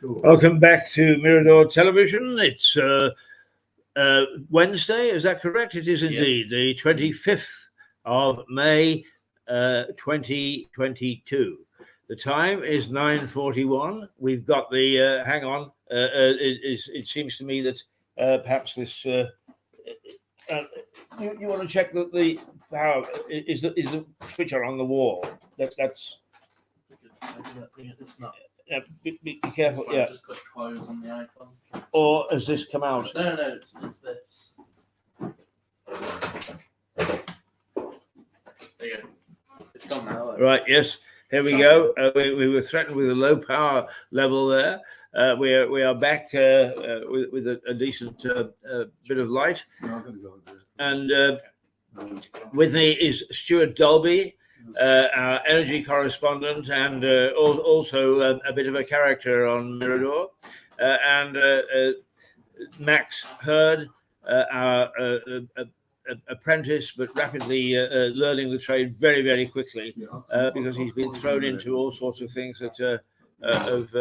Welcome back to Mirador Television. It's Wednesday, is that correct? It is indeed, the 25th of May, 2022. The time is 9:41. We've got the, hang on, it seems to me that perhaps this, you want to check that the power, is the switcher on the wall? That's it's not. Be careful, yeah. Just click close on the icon. Or has this come out? No, it's this. There you go. It's gone now. Right, yes. Here we go. We were threatened with a low power level there. We are back with a decent bit of light. And with me is Stuart Dolby, our energy correspondent, and also a bit of a character on Mirador, and Max Hurd, our apprentice, but rapidly learning the trade very, very quickly, because he's been thrown into all sorts of things that of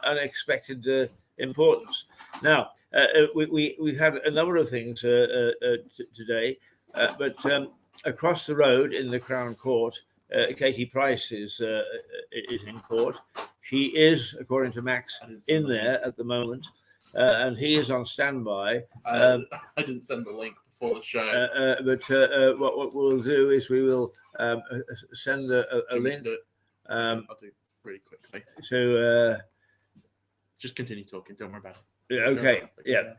unexpected importance. Now, we've had a number of things today, but across the road in the Crown Court, Katie Price is in court. She is, according to Max, in there at the moment, and he is on standby. I didn't send the link before the show. But what we'll do is we will send a link. I'll do it really quickly. So just continue talking. Don't worry about it. Okay. Yeah.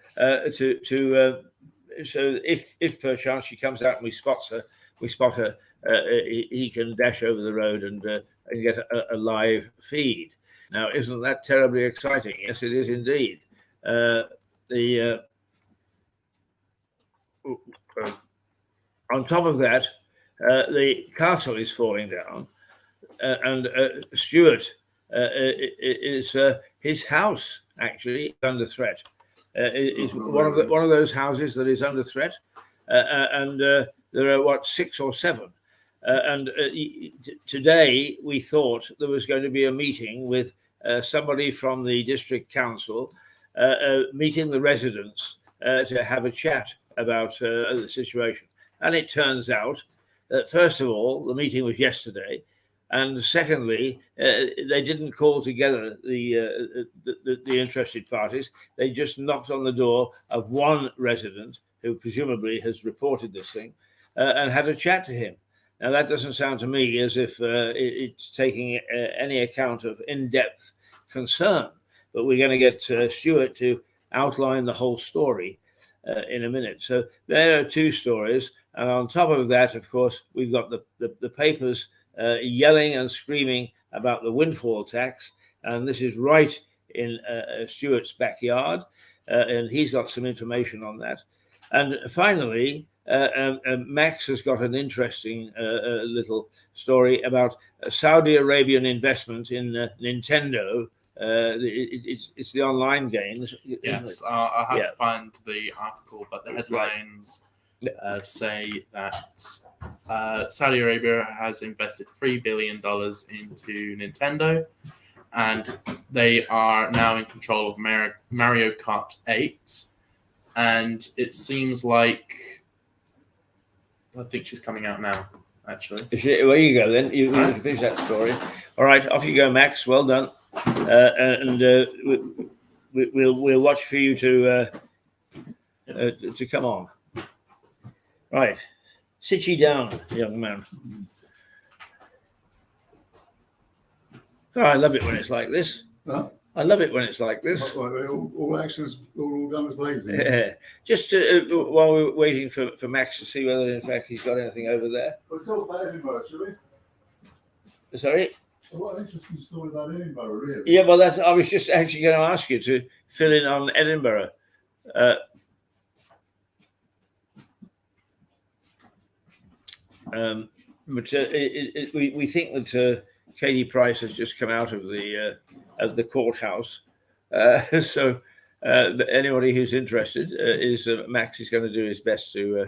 So if perchance she comes out and we spot her, he can dash over the road and get a live feed. Now, isn't that terribly exciting? Yes, it is indeed. On top of that, the castle is falling down, and Stuart is his house actually under threat. Is one of those houses that is under threat, and there are 6 or 7. And today we thought there was going to be a meeting with somebody from the district council, meeting the residents to have a chat about the situation. And it turns out that, first of all, the meeting was yesterday, and secondly, they didn't call together the interested parties. They just knocked on the door of one resident who presumably has reported this thing, and had a chat to him. Now, that doesn't sound to me as if it's taking any account of in-depth concern, but we're going to get Stuart to outline the whole story in a minute. So there are 2 stories, and on top of that, of course, we've got the papers yelling and screaming about the windfall tax, and this is right in Stuart's backyard, and he's got some information on that. And finally, Max has got an interesting little story about Saudi Arabian investment in Nintendo. It's the online games. Yes, I have to find the article, but the headlines say that Saudi Arabia has invested $3 billion into Nintendo, and they are now in control of Mario Kart 8. And it seems like, I think she's coming out now, actually. Well, you go then. You finish that story. All right, off you go, Max. Well done. And we'll watch for you to come on. Right, sit ye down, young man. Oh, I love it when it's like this. Huh? I love it when it's like this. All actions, all guns blazing. Just while we're waiting for Max to see whether in fact he's got anything over there. We'll talk about Edinburgh, shall we? Sorry? What an interesting story about Edinburgh, really. Yeah, well, I was just actually going to ask you to fill in on Edinburgh. But we think that Katie Price has just come out of the courthouse. So anybody who's interested Max is going to do his best to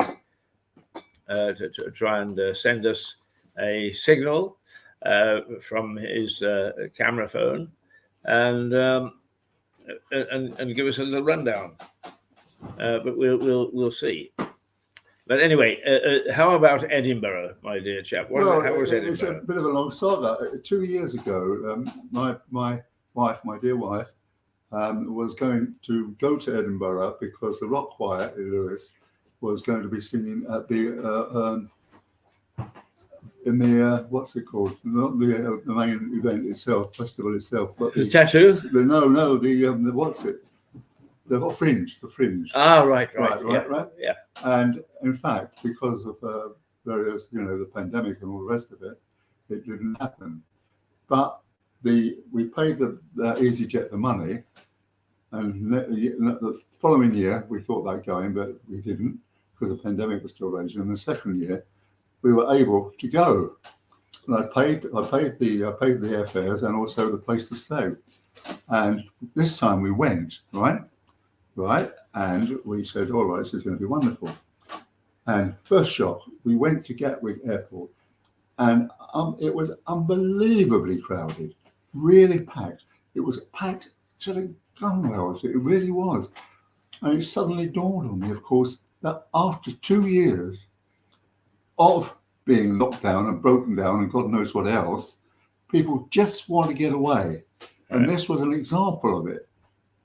try and send us a signal from his camera phone and give us a little rundown. But we'll see. But anyway, how about Edinburgh, my dear chap? How was Edinburgh? It's a bit of a long saga. 2 years ago, my dear wife, was going to go to Edinburgh because the rock choir in Lewis was going to be singing at the in the what's it called? Not the main event itself, festival itself, but the tattoo. The what's it? The fringe. Ah, right. Yeah. And in fact, because of various, the pandemic and all the rest of it, it didn't happen. But we paid the EasyJet the money, and the following year we thought about going, but we didn't because the pandemic was still raging. And the second year, we were able to go. And I paid the airfares and also the place to stay. And this time we went, right, and we said, all right, this is going to be wonderful. And first shock, we went to Gatwick Airport, and it was unbelievably crowded, really packed. It was packed to the gunwales, it really was. And it suddenly dawned on me, of course, that after 2 years of being locked down and broken down and God knows what else, people just want to get away. And this was an example of it.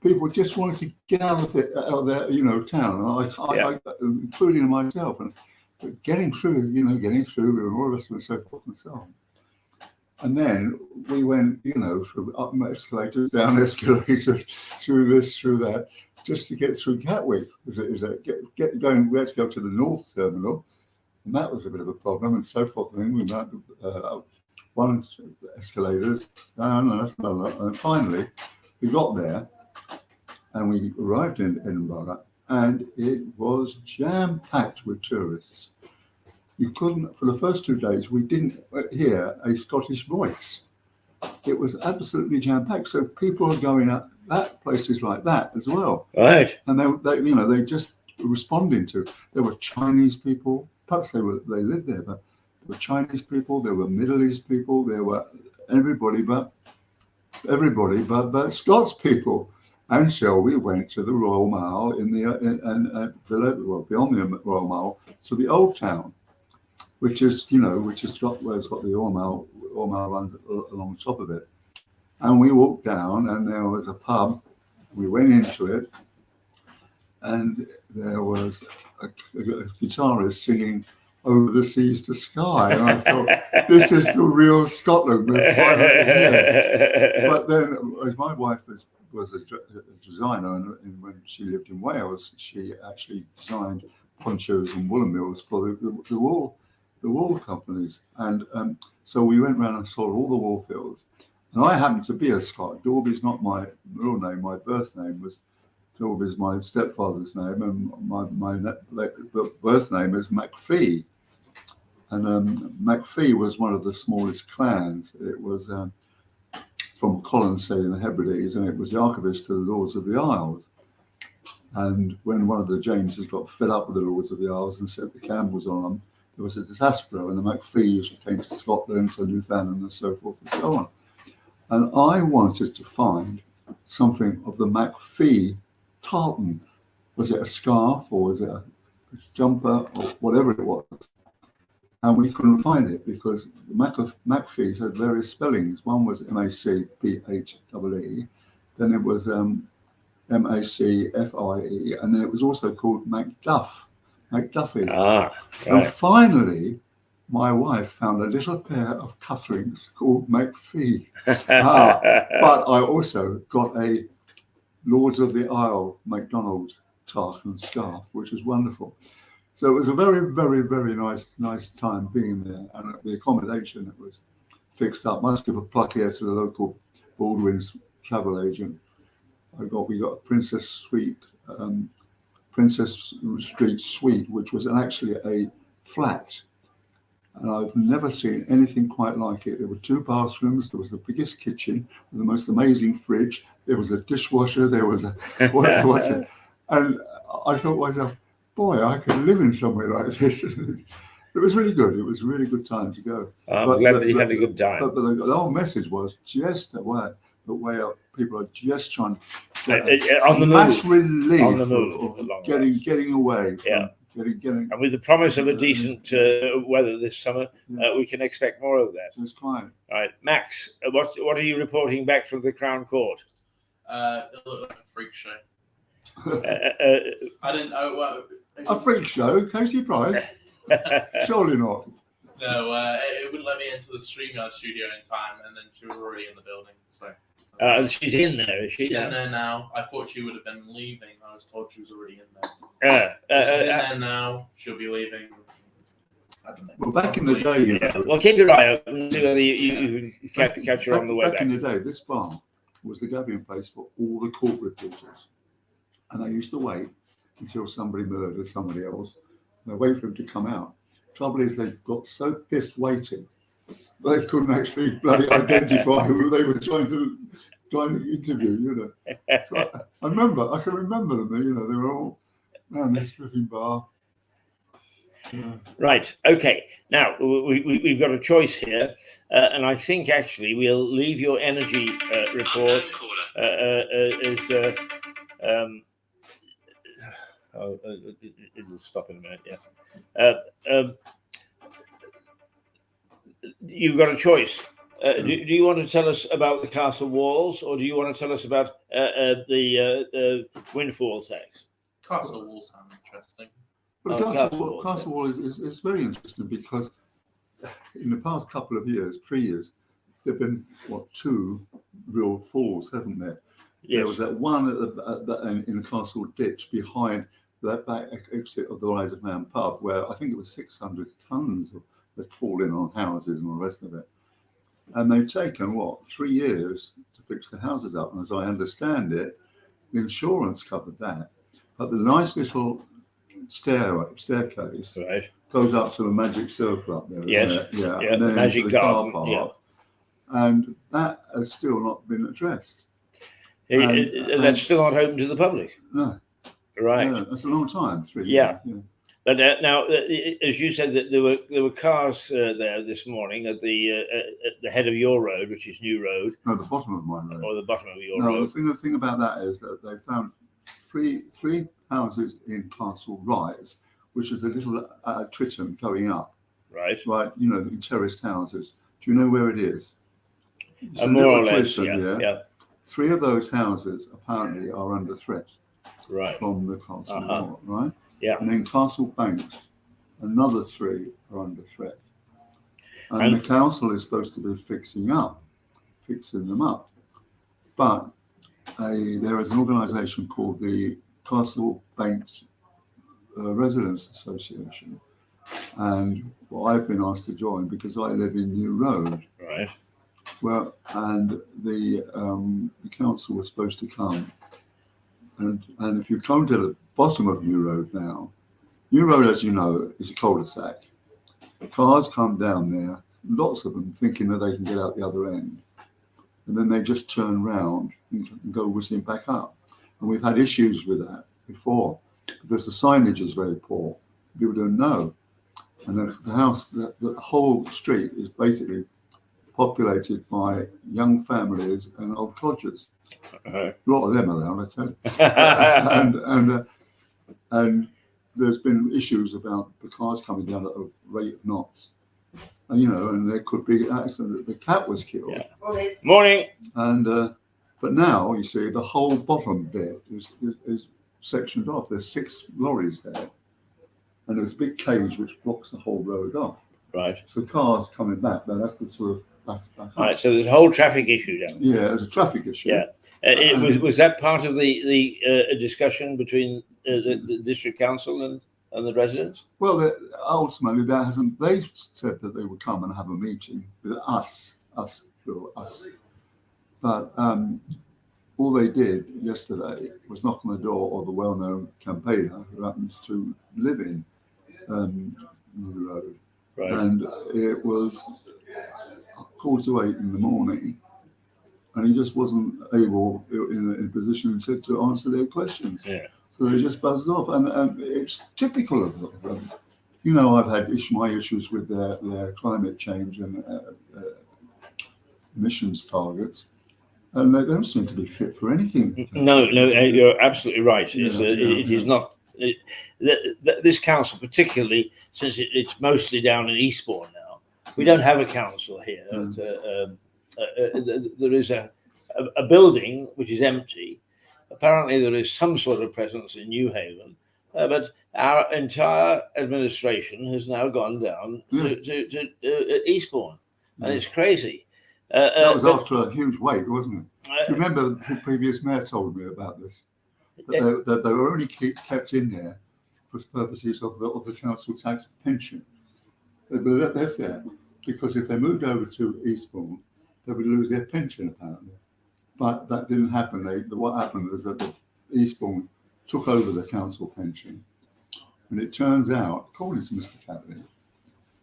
People just wanted to get out of their, town. I including myself, and getting through, and all the rest of it, so forth and so on. And then we went, through up escalators, down escalators, through this, through that, just to get through Gatwick. We had to go to the North Terminal, and that was a bit of a problem, and so forth. And we went one escalators, and finally we got there. And we arrived in Edinburgh, and it was jam-packed with tourists. You couldn't, for the first 2 days, we didn't hear a Scottish voice. It was absolutely jam-packed. So people are going at places like that as well. Right. And they just responding to. There were Chinese people. Perhaps they lived there, but there were Chinese people. There were Middle East people. There were everybody but Scots people. And so we went to the Royal Mile beyond the Royal Mile to the Old Town, which is where it's got the Royal Mile runs along the top of it. And we walked down, and there was a pub. We went into it, and there was a guitarist singing "Over the Seas to Sky," and I thought, this is the real Scotland. We're finally here. But then, as my wife was a designer, and when she lived in Wales, she actually designed ponchos and woolen mills for the wool companies. And so we went around and saw all the wool fields. And I happen to be a Scot. Dorby's not my real name. My birth name was Dorby's my stepfather's name, and my birth name is MacPhee. And MacPhee was one of the smallest clans. It was from Colonsay in the Hebrides, and it was the archivist to the Lords of the Isles. And when one of the Jameses got fed up with the Lords of the Isles and set the Campbells on them, there was a disaster, and the MacPhees came to Scotland, to Newfoundland, and so forth and so on. And I wanted to find something of the MacPhee tartan. Was it a scarf, or was it a jumper, or whatever it was? And we couldn't find it because MacPhees had various spellings. One was M-A-C-P-H-E-E, then it was M-A-C-F-I-E, and then it was also called MacDuffie. Ah, right. And finally, my wife found a little pair of cufflinks called McPhee. But I also got a Lords of the Isle McDonald's task and scarf, which was wonderful. So it was a very, very, very nice time being there. And the accommodation that was fixed up. Must give a plug here to the local Baldwin's travel agent. We got a Princess Street suite, which was actually a flat. And I've never seen anything quite like it. There were 2 bathrooms. There was the biggest kitchen, with the most amazing fridge. There was a dishwasher. There was a and I thought to myself, boy, I could live in somewhere like this. It was really good. It was a really good time to go. I'm glad that you had a good time. But the whole message was just the way people are just trying to get on the mass move. relief On the move. of getting away. Getting. And with the promise of a decent weather this summer, we can expect more of that. It's fine. All right, Max, what are you reporting back from the Crown Court? It looked like a freak show. I didn't know. A freak show, Casey Price? Surely not. No, it wouldn't let me into the StreamYard studio in time, and then she was already in the building. So she's in there, is she? She's in there now. I thought she would have been leaving. I was told she was already in there. She's in there now. She'll be leaving. I don't know. Well, back in the day, well, keep your eye open. See whether you catch her on the way back. Back in the day, this bar was the gathering place for all the court reporters, and they used to wait until somebody murdered somebody else. They wait for him to come out. Trouble is, they got so pissed waiting, they couldn't actually bloody identify who they were trying to interview. You know, so I can remember them. You know, they were all this flipping bar. Right. Okay. Now we've got a choice here, and I think actually we'll leave your energy report it'll stop in a minute. Yeah. You've got a choice. Do you want to tell us about the castle walls, or do you want to tell us about the windfall tax? Castle walls sound interesting. Well, castle wall is very interesting because in the past couple of years, 3 years, there have been 2 real falls, haven't there? Yes. There was that one in the castle ditch behind that back exit of the Rise of Man pub, where I think it was 600 tons that fall in on houses and all the rest of it. And they've taken 3 years to fix the houses up. And as I understand it, the insurance covered that. But the nice little staircase goes up to the magic circle up there. Yes. Yeah. And then magic garden. Car park. And that has still not been addressed. That's still not open to the public. No. Right. Yeah, that's a long time. 3 years. Yeah. But now, as you said, that there were cars there this morning at the head of your road, which is New Road. No, the bottom of my road. Or the bottom of your road. The thing about that is that they found three houses in Castle Rise, which is the little Triton going up. Right. Right. You know, the terraced houses. Do you know where it is? More or less. Yeah. 3 of those houses apparently are under threat. Right. From the castle wall, right? Yeah. And then Castle Banks, another 3 are under threat. And the council is supposed to be fixing them up. But there is an organisation called the Castle Banks Residents Association. And I've been asked to join because I live in New Road. Right. Well, and the council was supposed to come. And if you come to the bottom of New Road now, New Road, as you know, is a cul-de-sac. Cars come down there, lots of them thinking that they can get out the other end. And then they just turn round and go whizzing back up. And we've had issues with that before because the signage is very poor. People don't know. And the whole street is basically populated by young families and old codgers. A lot of them around, I tell you. And there's been issues about the cars coming down at a rate of knots. And, and there could be an accident. The cat was killed. Yeah. Morning. And but now you see the whole bottom bit is sectioned off. There's 6 lorries there, and there's a big cage which blocks the whole road off. Right. So cars coming back, they'll have to sort of back up. Right. So there's a whole traffic issue down there. Yeah, there's a traffic issue. Yeah. Was that part of the discussion between the district council and the residents? Well, ultimately, that hasn't. They said that they would come and have a meeting with us. But all they did yesterday was knock on the door of a well-known campaigner who happens to live in the road. Right. And it was 7:45 in the morning, and he just wasn't able in a position to answer their questions. Yeah. So they just buzzed off, and it's typical of them. You know, I've had my issues with their climate change and emissions targets, and they don't seem to be fit for anything. No, you're absolutely right. It is not. This council, particularly since it's mostly down in Eastbourne now, we don't have a council here. There is a building which is empty. Apparently, there is some sort of presence in New Haven, but our entire administration has now gone down to Eastbourne, and it's crazy. That was after a huge wait, wasn't it? Do you remember the previous mayor told me about this? That they were only kept in there for purposes of the council tax pension. They were left there because if they moved over to Eastbourne, they would lose their pension apparently. But that didn't happen. What happened was that the Eastbourne took over the council pension, and it turns out, according to Mr. Catley,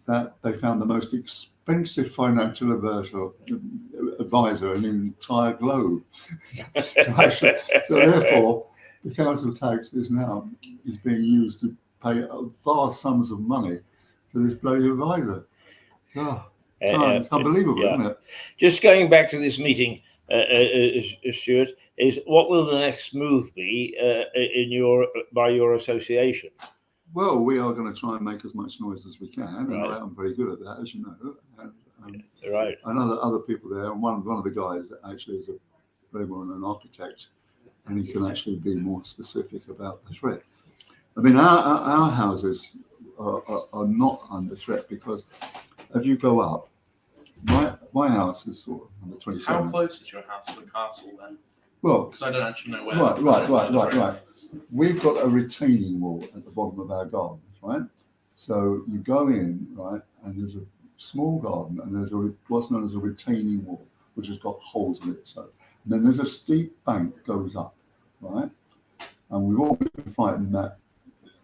that they found the most expensive financial advisor in the entire globe. So therefore, the council tax is being used to pay vast sums of money to this bloody advisor. It's unbelievable, isn't it? Just going back to this meeting, Stuart, is what will the next move be by your association? Well, we are going to try and make as much noise as we can, and right. I'm very good at that, as you know. Right. And other people there, and one of the guys that actually is very well an architect, and he can actually be more specific about the threat. I mean, our houses are not under threat because as you go up, my house is sort of under 27. How close is your house to the castle then? Well, because I don't actually know where. Right. We've got a retaining wall at the bottom of our gardens, right? So you go in, right, and there's a small garden, and there's what's known as a retaining wall, which has got holes in it. So, and then there's a steep bank that goes up, right? And we've all been fighting that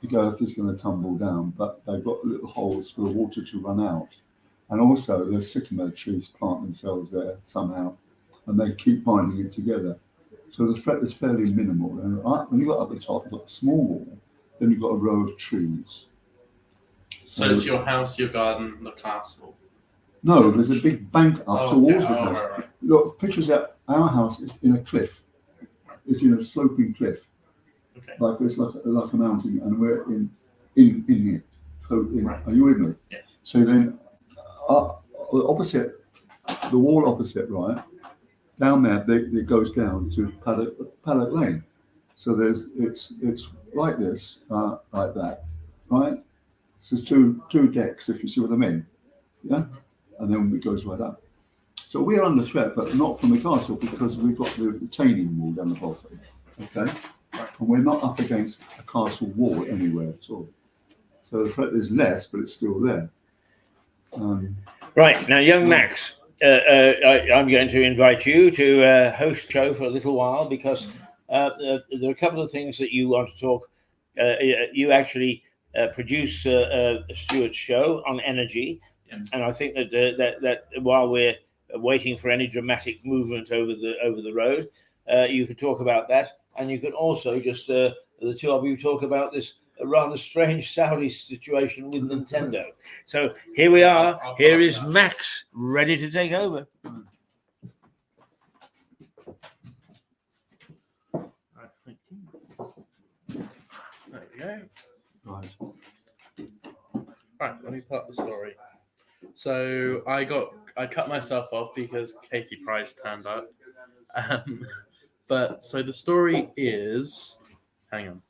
the earth is going to tumble down, but they've got little holes for the water to run out. And also, the sycamore trees plant themselves there somehow, and they keep binding it together. So the threat is fairly minimal. And when you got up the top, you've got a small wall, then you've got a row of trees. So it's your house, your garden, the castle? No, there's a big bank up towards the castle. Right. Look, pictures that our house is in a cliff. It's in a sloping cliff. Okay. Like this, like a mountain, and we're in it. So right. Are you with me? Yeah. So then, opposite, the wall opposite, right? Down there, it goes down to Paddock Lane. So it's like this, like that, right? So it's two decks, if you see what I mean, yeah. And then it goes right up. So we are under threat, but not from the castle because we've got the retaining wall down the bottom. Okay, and we're not up against a castle wall anywhere at all. So the threat is less, but it's still there. Right now, young Max. I'm going to invite you to host the show for a little while because there are a couple of things that you want to talk. You actually produce Stuart's show on energy, yes. And I think that while we're waiting for any dramatic movement over the road, you could talk about that, and you could also just the two of you talk about this rather strange Saudi situation with Nintendo. So here we are. Here is Max ready to take over. Right, thank you. There we go. Right. Right, let me put up the story. So I cut myself off because Katie Price turned up. But so the story is, hang on.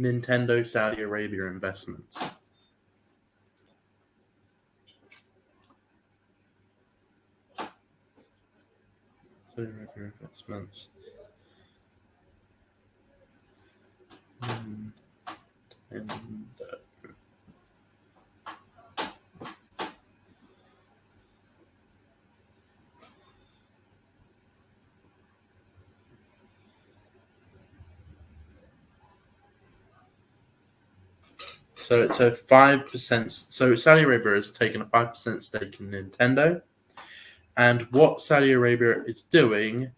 Nintendo Saudi Arabia investments. Saudi Arabia investments. So it's a 5%. So Saudi Arabia has taken a 5% stake in Nintendo. And what Saudi Arabia is doing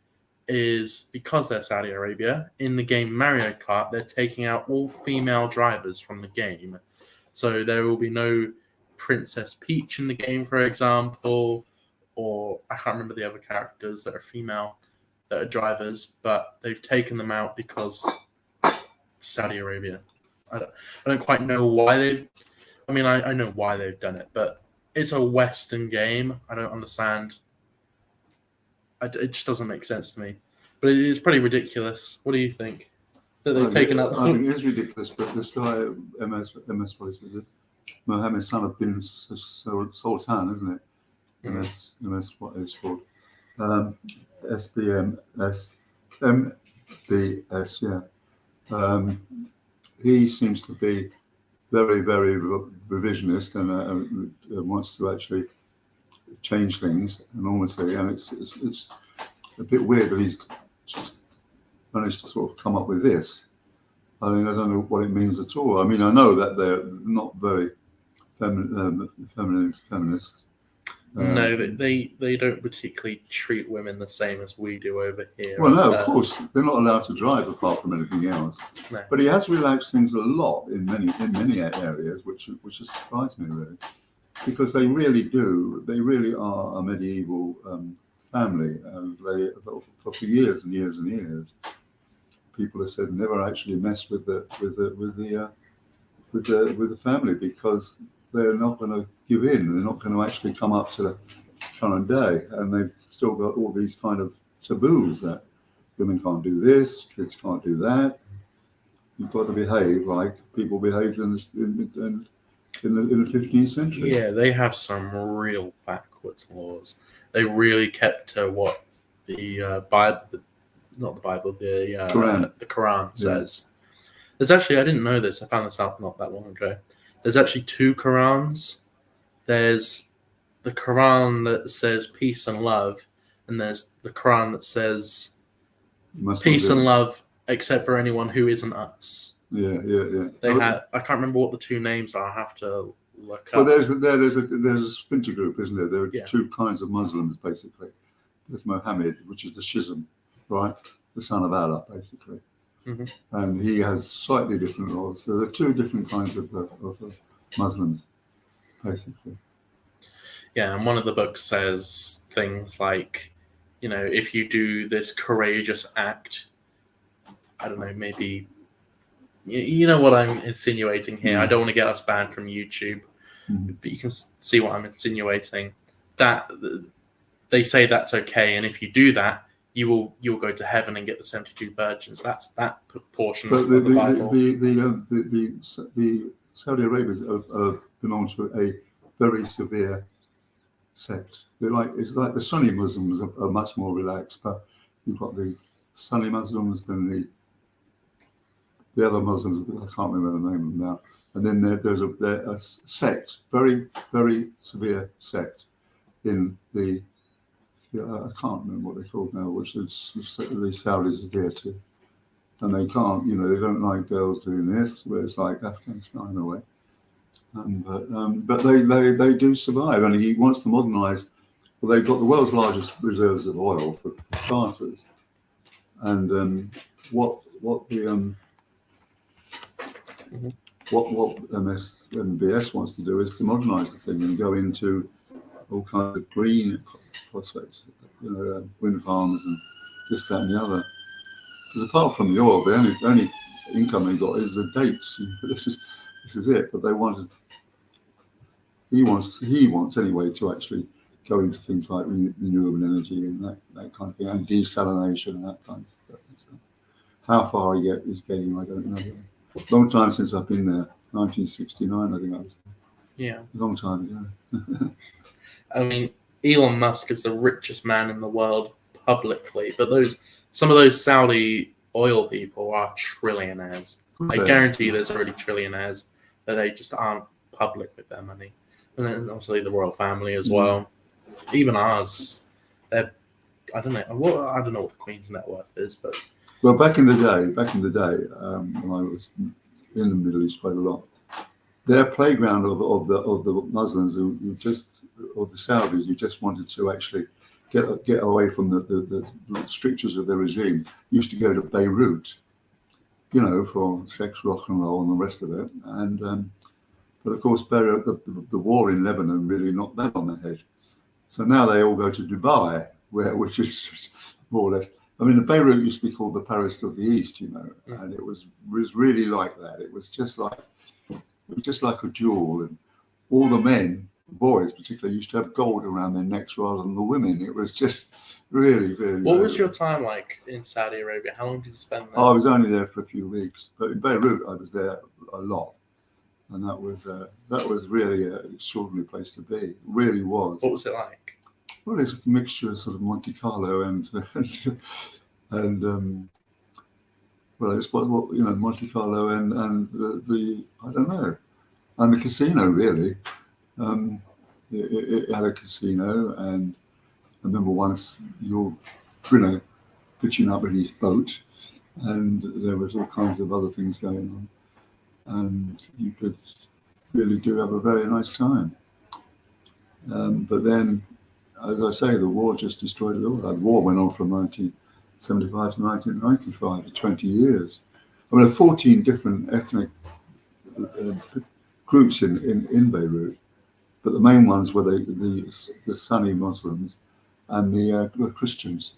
is, because they're Saudi Arabia, in the game Mario Kart, they're taking out all female drivers from the game. So there will be no Princess Peach in the game, for example, or I can't remember the other characters that are female that are drivers, but they've taken them out because Saudi Arabia. I don't quite know why they've. I mean, I know why they've done it, but it's a Western game. I don't understand. It just doesn't make sense to me. But it is pretty ridiculous. What do you think? That they've taken up. I think it is ridiculous, but this guy, MS, what is it? Mohammed, son of bin Sultan, isn't it? MS, what it's called? SBMS, MBS, yeah. He seems to be very, very revisionist and wants to actually change things enormously. And it's a bit weird that he's just managed to sort of come up with this. I mean, I don't know what it means at all. I mean, I know that they're not very feminist. No, they don't particularly treat women the same as we do over here. Well, no, of course they're not allowed to drive apart from anything else. No. But he has relaxed things a lot in many areas, which has surprised me really, because they really are a medieval family, and they for years and years and years, people have said never actually mess with the family because they're not going to give in. They're not going to actually come up to the current day, and they've still got all these kind of taboos that women can't do this, kids can't do that. You've got to behave like people behaved in the 15th century. Yeah, they have some real backwards laws. They really kept to what the Bible, not the Bible, the Quran says. There's actually, I didn't know this. I found this out not that long ago. There's actually two Qurans. There's the Quran that says peace and love, and there's the Quran that says peace and love, except for anyone who isn't us. Yeah. They had. I can't remember what the two names are. I have to look up. Well, there's a splinter group, isn't there? There are two kinds of Muslims basically. There's Muhammad, which is the schism, right? The son of Allah, basically. Mm-hmm. And he has slightly different laws. So there are two different kinds of Muslims, basically. Yeah, and one of the books says things like, if you do this courageous act, I don't know, maybe, you know what I'm insinuating here. I don't want to get us banned from YouTube, but you can see what I'm insinuating. That they say that's okay, and if you do that, you'll go to heaven and get the 72 virgins. That's that portion of the Bible. The Saudi Arabians belong to a very severe sect. It's like the Sunni Muslims are much more relaxed, but you've got the Sunni Muslims, then the other Muslims. I can't remember the name of them now. And then there's a sect, very, very severe sect in the. I can't remember what they're called now, which is the Saudis adhere to. And they can't, they don't like girls doing this, where it's like Afghanistan in a way. But they do survive, and he wants to modernise. Well, they've got the world's largest reserves of oil for starters, and what MBS wants to do is to modernise the thing and go into all kinds of green prospects, wind farms and this, that, and the other. Because apart from the oil, the only income they got is the dates. This is it. But he wants anyway to actually go into things like renewable energy and that kind of thing, and desalination and that kind of stuff. How far he's getting, I don't know. Long time since I've been there. 1969, I think I was. Yeah. A long time ago. I mean, Elon Musk is the richest man in the world publicly, but some of those Saudi oil people are trillionaires. I guarantee there's already trillionaires, but they just aren't public with their money. And then obviously the royal family as well. Even ours, I don't know what the Queen's net worth is, but well, back in the day, when I was in the Middle East quite a lot, their playground of the Muslims or the Saudis who just wanted to actually get away from the strictures of the regime used to go to Beirut, for sex, rock and roll, and the rest of it. And but of course, the war in Lebanon really knocked that on the head. So now they all go to Dubai, which is more or less. I mean, the Beirut used to be called the Paris of the East, and it was really like that. It was just like a jewel, and all the men, boys particularly, used to have gold around their necks rather than the women. It was just really, really. What was your time like in Saudi Arabia? How long did you spend there? I was only there for a few weeks, but in Beirut I was there a lot, and that was really an extraordinary place to be. It really was. What was it like? Well, it's a mixture of sort of Monte Carlo and well, it's what Monte Carlo and the I don't know, and the casino really. It had a casino, and I remember once pitching up in his boat, and there was all kinds of other things going on, and you could really do have a very nice time. But then, as I say, the war just destroyed it all. That war went on from 1975 to 1995, for 20 years. I mean, 14 different ethnic groups in Beirut, but the main ones were the Sunni Muslims and the Christians,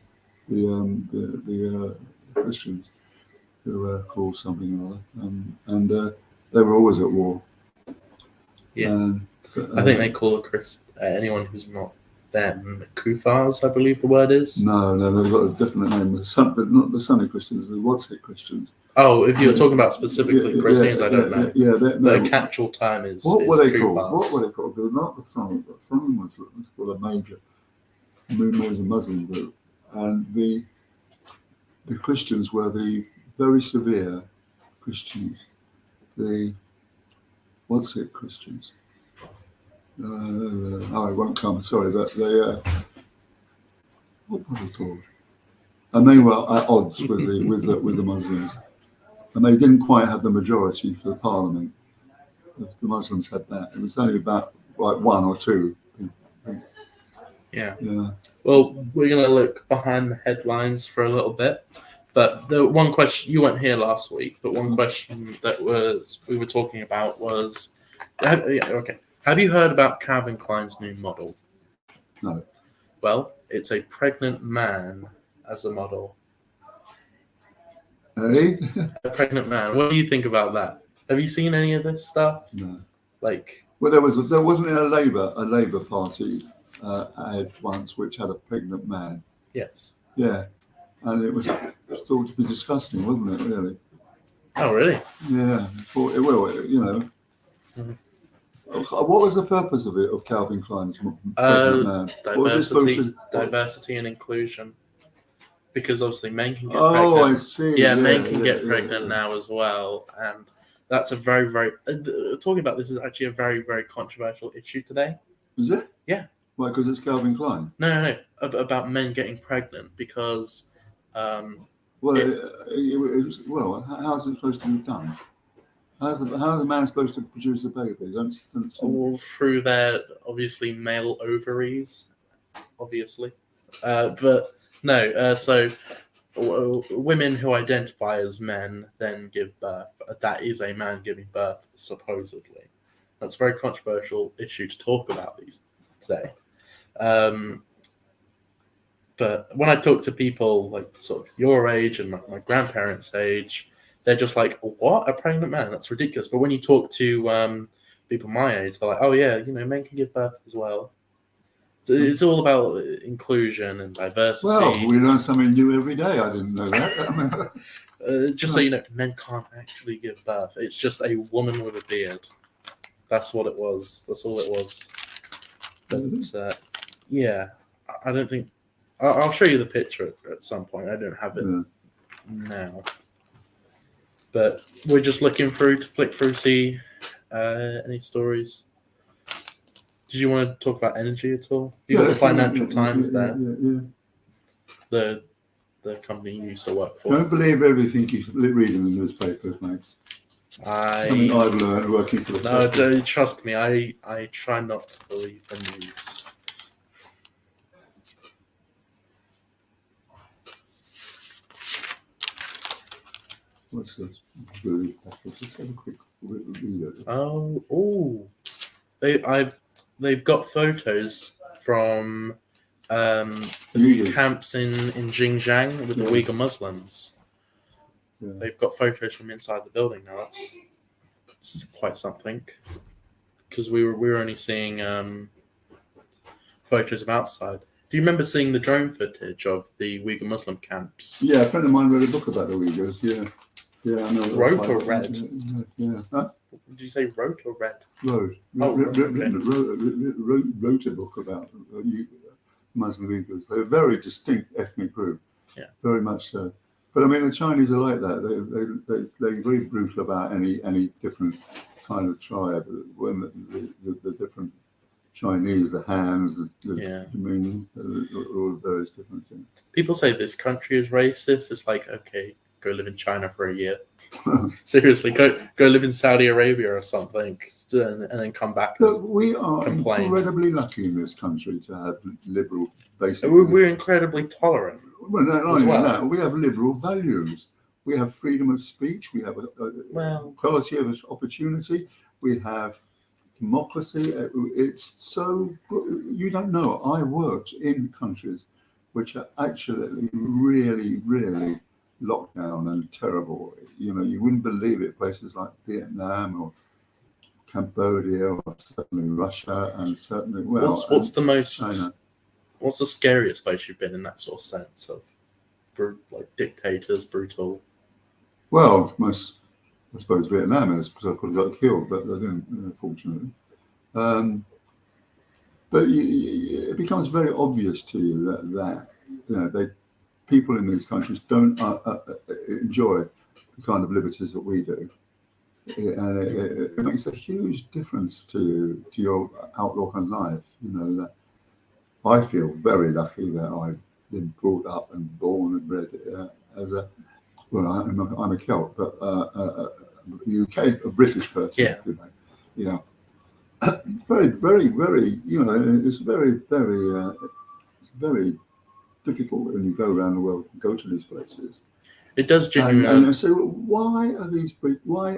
the Christians who were called something or other, and they were always at war. Yeah, I think they call anyone who's not them Kufars, I believe the word is. No, they've got a different name. But not the Sunni Christians, the What's-it Christians. Oh, if you're talking about specifically Christians, I don't know. Yeah, the catch-all term is. What were they Kufars. called? What were they called? They're not the Sunni Muslims, were a major Muslim group, and the Christians were the very severe Christians, the What's-it Christians. It won't come. Sorry, but they what were they called? And they were at odds with the Muslims, and they didn't quite have the majority for the parliament. The Muslims had that. It was only about like one or two. Yeah. Well, we're going to look behind the headlines for a little bit. But the one question, you weren't here last week, but one question that we were talking about was, have you heard about Calvin Klein's new model? No. Well, it's a pregnant man as a model. Hey? A pregnant man. What do you think about that? Have you seen any of this stuff? No. Well, there wasn't a Labour Party ad once which had a pregnant man. Yes. Yeah, and it was thought to be disgusting, wasn't it? Really. Oh, really? Yeah. Mm-hmm. What was the purpose of it, of Calvin Klein's pregnant man? Diversity and inclusion. Because obviously men can get pregnant. Oh, I see. Yeah, men can get pregnant now as well, and that's a very, very talking about this is actually a very, very controversial issue today. Is it? Yeah. Why? Because it's Calvin Klein. No. About men getting pregnant because. How's it supposed to be done? How's a man supposed to produce a baby? Through their obviously male ovaries, obviously, but no. So women who identify as men then give birth. That is a man giving birth, supposedly. That's a very controversial issue to talk about today. But when I talk to people like sort of your age and my grandparents' age, they're just like, "What? A pregnant man? That's ridiculous." But when you talk to people my age, they're like, "Oh yeah, men can give birth as well." So it's all about inclusion and diversity. Well, we learn something new every day. I didn't know that. Just so you know, men can't actually give birth. It's just a woman with a beard. That's what it was. That's all it was. But yeah, I don't think. I'll show you the picture at some point. I don't have it now. But we're just looking through to flick through, see any stories. Did you want to talk about energy at all? You got the Financial Times there. The company you used to work for. Don't believe everything you read in the newspapers, Max. Something I've learned working for the No, trust me, I try not to believe the news. What's this? Let's have a quick read of it. They've got photos from the camps in Xinjiang with the Uyghur Muslims. Yeah. They've got photos from inside the building now. That's quite something. Because we were only seeing photos of outside. Do you remember seeing the drone footage of the Uyghur Muslim camps? Yeah, a friend of mine wrote a book about the Uyghurs. Yeah, I know. Wrote or read? Yeah. Huh? Did you say wrote or read? Wrote. Wrote a book about Muslim Uyghurs. They're a very distinct ethnic group. Yeah. Very much so. But I mean, the Chinese are like that. They're very brutal about any different kind of tribe. When the different Chinese, the Hans, all various different things. People say this country is racist. It's like, okay, go live in China for a year. Seriously, go live in Saudi Arabia or something, and then come back. Look, we are incredibly lucky in this country to have liberal basic. We're incredibly tolerant. Well, not only that, we have liberal values. We have freedom of speech. We have equality of opportunity. We have democracy. It's so you don't know. I worked in countries which are actually really, really locked down and terrible. You know, you wouldn't believe it. Places like Vietnam or Cambodia or certainly Russia and certainly what's the most China. What's the scariest place you've been in that sort of sense of like dictators, brutal? Well, I suppose Vietnam is because I could have got killed, but they didn't, unfortunately. But it becomes very obvious to you that people in these countries don't enjoy the kind of liberties that we do, and it makes a huge difference to your outlook on life. You know, that I feel very lucky that I've been brought up and born and bred as a I'm a Celt, but a British person. Yeah. You know, very, very, very. You know, it's very, very. It's very difficult when you go around the world and go to these places. It does genuinely. And so, why are these people? Why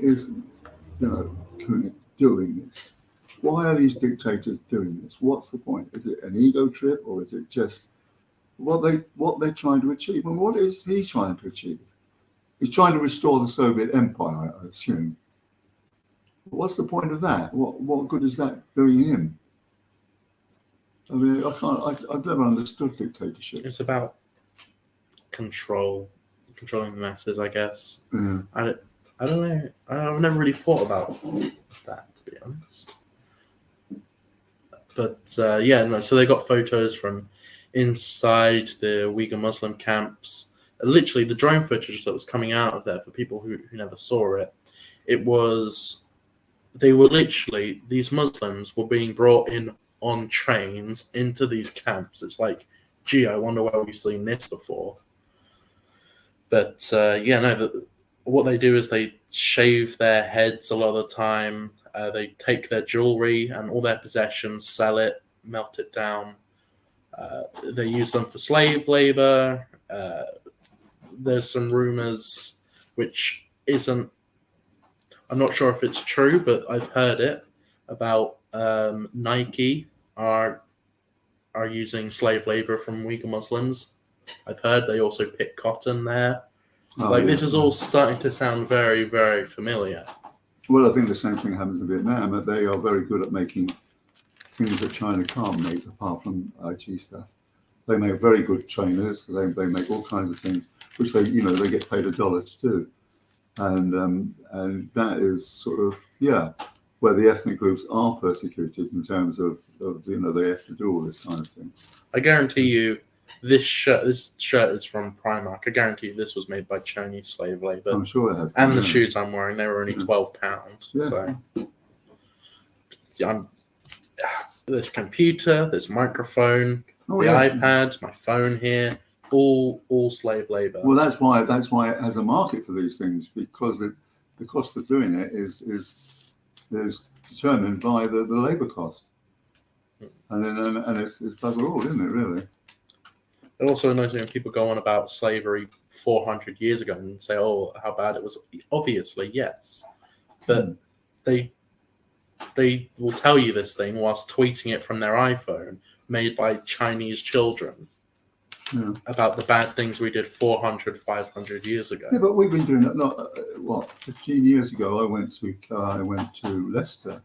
is Kunik doing this? Why are these dictators doing this? What's the point? Is it an ego trip, or is it just what they're trying to achieve? And what is he trying to achieve? He's trying to restore the Soviet Empire, I assume. What's the point of that? What good is that doing him? I mean, I've never understood dictatorship. It's about controlling the masses, I guess. Yeah. I don't know. I've never really thought about that, to be honest. But so they got photos from inside the Uyghur Muslim camps. Literally, the drone footage that was coming out of there, for people who never saw it, these Muslims were being brought in on trains into these camps. It's like, gee, I wonder where we've seen this before. But what they do is they shave their heads a lot of the time. They take their jewelry and all their possessions, sell it, melt it down. They use them for slave labor. There's some rumors, which isn't, I'm not sure if it's true, but I've heard it, about Nike are using slave labor from Uyghur Muslims. I've heard they also pick cotton there. This is all starting to sound very, very familiar. Well, I think the same thing happens in Vietnam. They are very good at making things that China can't make, apart from IT stuff. They make very good trainers. They make all kinds of things. which they get paid $1 to do, and that is sort of where the ethnic groups are persecuted in terms of they have to do all this kind of thing. I guarantee you, this shirt is from Primark. I guarantee you this was made by Chinese slave labor. I'm sure it has. And the shoes I'm wearing, they were only £12. Yeah. So, this computer, this microphone, iPad, my phone here, all slave labor. Well, that's why it has a market for these things, because the cost of doing it is determined by the labor cost, and it's bugger all, isn't it? Really. It also annoys me when people go on about slavery 400 years ago and say, "Oh, how bad it was." Obviously, yes, but they will tell you this thing whilst tweeting it from their iPhone, made by Chinese children, about the bad things we did 400, 500 years ago. Yeah, but we've been doing that. 15 years ago, I went to Leicester,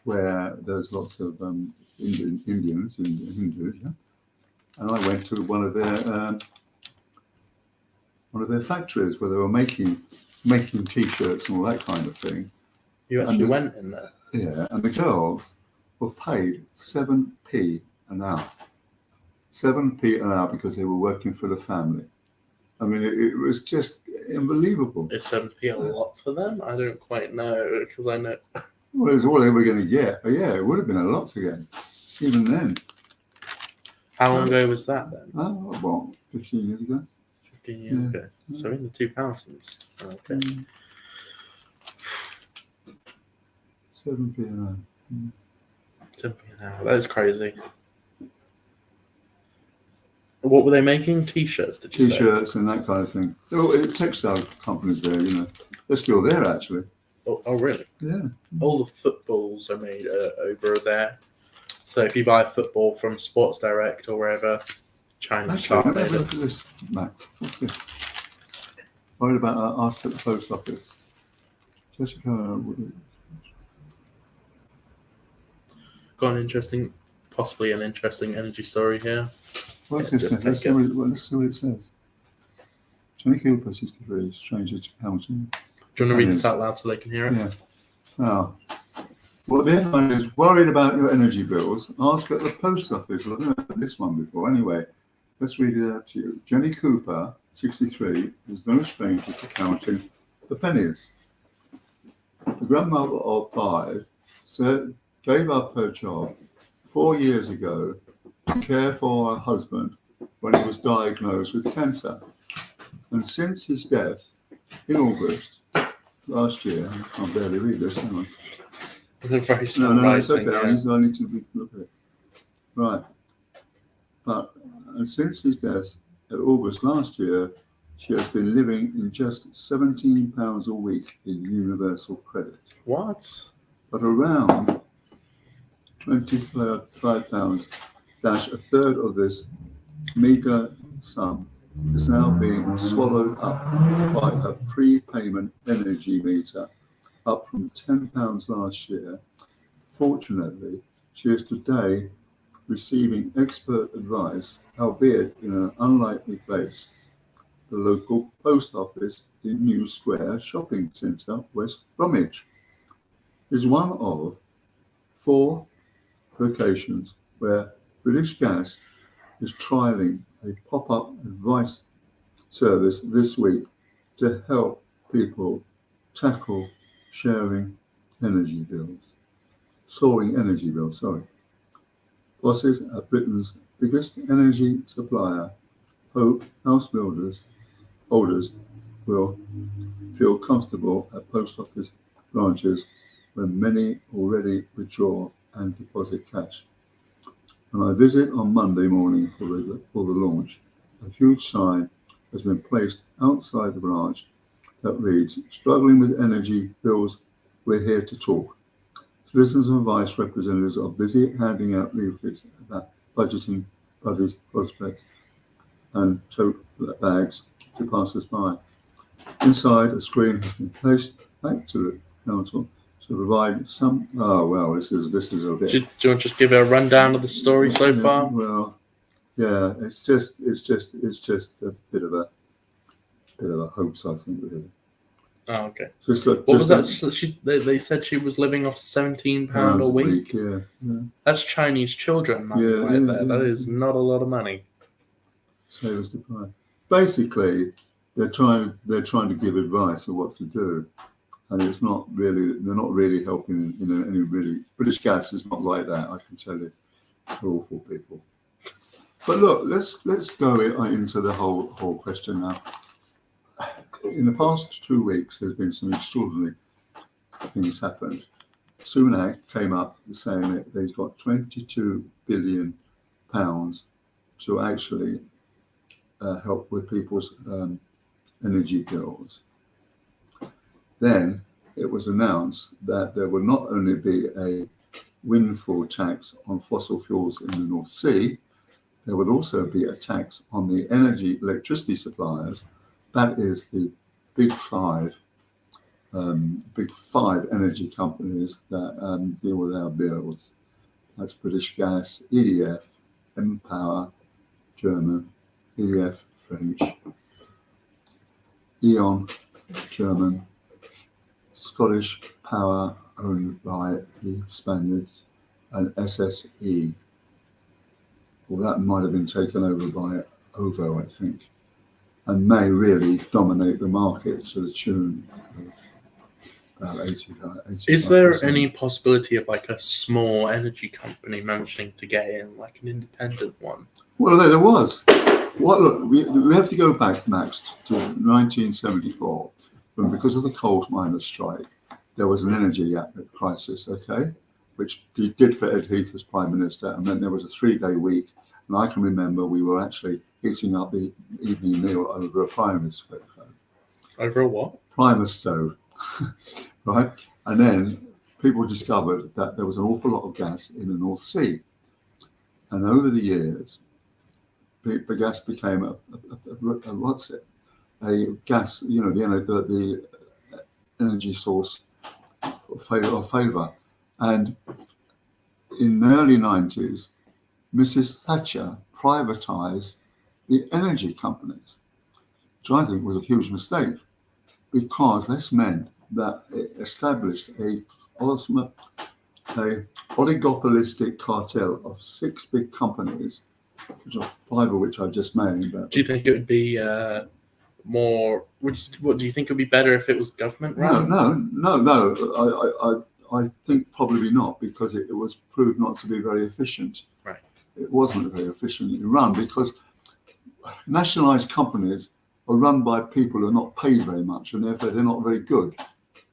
where there's lots of Indians and Hindus, and I went to one of their factories where they were making T-shirts and all that kind of thing. You actually went in there? Yeah, and the girls were paid 7p an hour. 7p an hour because they were working for the family. I mean, it was just unbelievable. Is 7p a lot for them? I don't quite know, because I know. Well, it's all they were going to get. But yeah, it would have been a lot to get, even then. How long ago was that then? About 15 years ago. 15 years ago. So in the 2000s. Okay. 7p an hour. 7p an hour. That is crazy. What were they making? T-shirts, did you say? T-shirts and that kind of thing. Textile companies there, They're still there, actually. Oh, really? Yeah. All the footballs are made over there. So if you buy football from Sports Direct or wherever, China's Actually, let me look at this, Mac. What's this? Worried about our article at the post office. Jessica. Got possibly an interesting energy story here. What's this? Let's see what it says. Johnny Cooper, 63, stranger to counting. Do you want to read this out loud so they can hear it? Yeah. Now, well, the headline is worried about your energy bills. Ask at the post office. Well, I've never heard this one before. Anyway, let's read it out to you. Jenny Cooper, 63, is no stranger to counting the pennies. The grandmother of 5 gave up her job 4 years ago to care for her husband when he was diagnosed with cancer. And since his death in August last year, I can't barely read this, hang on. Very small No, it's writing, okay. I need to look at it. Right. And since his death in August last year, she has been living in just £17 a week in universal credit. What? But around £25, a third of this meagre sum is now being swallowed up by her prepayment energy meter, up from £10 last year. Fortunately, she is today receiving expert advice, albeit in an unlikely place, the local post office in New Square Shopping Centre, West Bromwich, is one of 4 locations where British Gas is trialling a pop-up advice service this week to help people tackle soaring energy bills. Bosses at Britain's biggest energy supplier hope house holders will feel comfortable at post office branches when many already withdraw and deposit cash. When I visit on Monday morning for the launch, a huge sign has been placed outside the branch that reads, "Struggling with energy bills, we're here to talk." Citizens and vice representatives are busy handing out leaflets about budgeting, budgets, prospects, and tote bags to passers-by. Inside, a screen has been placed back to the council to provide some. Oh well, this is a bit. Do you want to just give a rundown of the story so far? Well, yeah, it's just a bit of a bit of a hoax, I think, really. Oh, okay. What was that? They said she was living off £17 a week. Yeah. That's Chinese children money there. That is not a lot of money. Sailors deprived. Basically, they're trying to give advice of what to do, and they're not really helping in any really. British Gas is not like that, I can tell you. They're awful people. But look, let's go into the whole question now. In the past 2 weeks, there's been some extraordinary things happened. Sunak came up saying that he's got £22 billion to actually help with people's energy bills. Then it was announced that there will not only be a windfall tax on fossil fuels in the North Sea, there would also be a tax on the electricity suppliers. That is the big five energy companies that deal with our bills. That's British Gas, EDF, Empower, German, EDF, French, E.ON, German, Scottish Power, owned by the Spaniards, and SSE. Well, that might have been taken over by OVO, I think, and may really dominate the market to the tune of about 85%. Is there any possibility of like a small energy company managing to get in, like an independent one? Well, there was. Look, we have to go back, Max, to 1974, when because of the coal miners' strike, there was an energy crisis, okay, which did for Ed Heath as Prime Minister, and then there was a 3-day week, and I can remember we were actually heating up the evening meal over a primer stove. Over a what? Primer stove, right? And then people discovered that there was an awful lot of gas in the North Sea, and over the years, the gas became a gas, the energy source of favour. And in the early 90s, Mrs. Thatcher privatised the energy companies, which I think was a huge mistake, because this meant that it established a oligopolistic cartel of 6 big companies, 5 of which I just named. Do you think it would be more? What do you think it would be better if it was government run? No. I think probably not, because it was proved not to be very efficient. Right. It wasn't very efficiently run because nationalised companies are run by people who are not paid very much, and therefore they're not very good.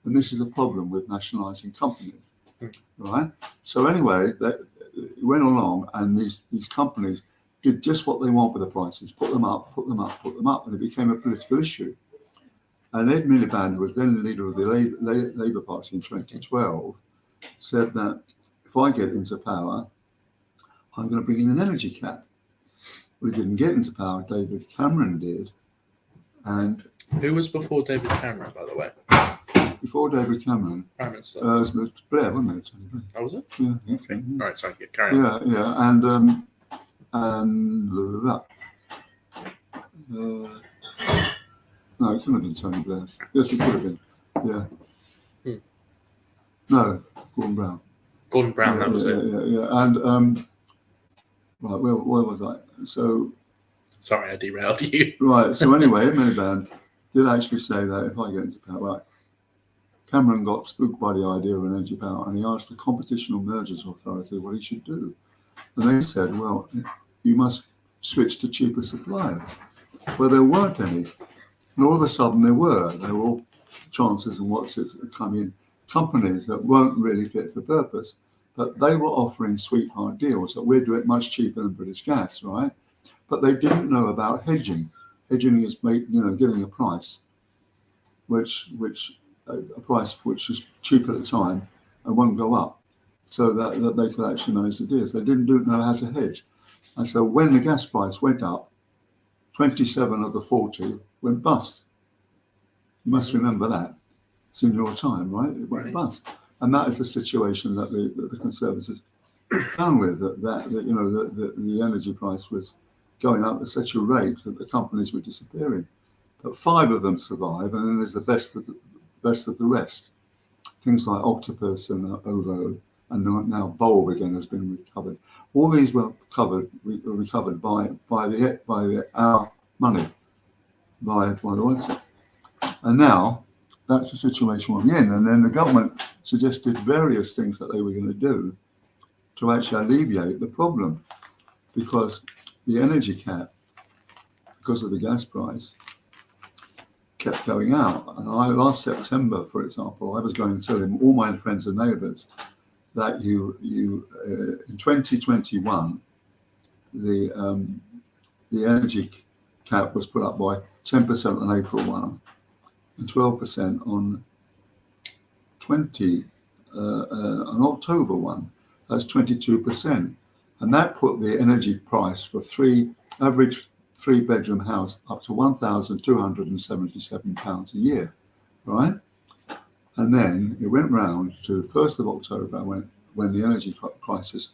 And this is a problem with nationalising companies, right? So anyway, it went along, and these companies did just what they want with the prices: put them up, and it became a political issue. And Ed Miliband, who was then the leader of the Labour Party in 2012, said that if I get into power, I'm going to bring in an energy cap. We didn't get into power. David Cameron did. And who was before David Cameron, by the way? Before David Cameron, Prime Minister. It was Blair, wasn't it? Oh, was it? Yeah. Okay. All right. Sorry. Carry on. Yeah. And no, it couldn't have been Tony Blair. Yes, it could have been. Yeah. No, Gordon Brown. Gordon Brown, that was it. Yeah. And right, where was I? So. Sorry, I derailed you. Right. So anyway, Ed Miliband did actually say that if I get into power, right, Cameron got spooked by the idea of an energy power, and he asked the Competition and Mergers Authority what he should do. And they said, well, you must switch to cheaper suppliers. Well, there weren't any. And all of a sudden there were. There were all chances and what's it come in, companies that weren't really fit for purpose, but they were offering sweetheart deals that we'd do it much cheaper than British Gas, right? But they didn't know about hedging. Hedging is giving a price, a price which is cheap at the time and won't go up, so that they could actually manage the deals. They didn't know how to hedge. And so when the gas price went up, 27 of the 40 went bust. You must remember that. It's in your time, right? It went bust. And that is the situation that the Conservatives found with, that the energy price was going up at such a rate that the companies were disappearing. but 5 of them survive, and then there's the best of the rest. Things like octopus and ovo, and now bulb again has been recovered. All these were recovered by our money, by the ones. And now that's the situation we're in. And then the government suggested various things that they were going to do to actually alleviate the problem, because the energy cap, because of the gas price, kept going out. And last September, for example, I was going to tell him, all my friends and neighbours, that in 2021, the energy cap was put up by 10% on April 1 and 12% on October 1. That's 22%, and that put the energy price for average 3-bedroom house up to £1,277 a year, right? And then it went round to the 1st of October when the energy crisis,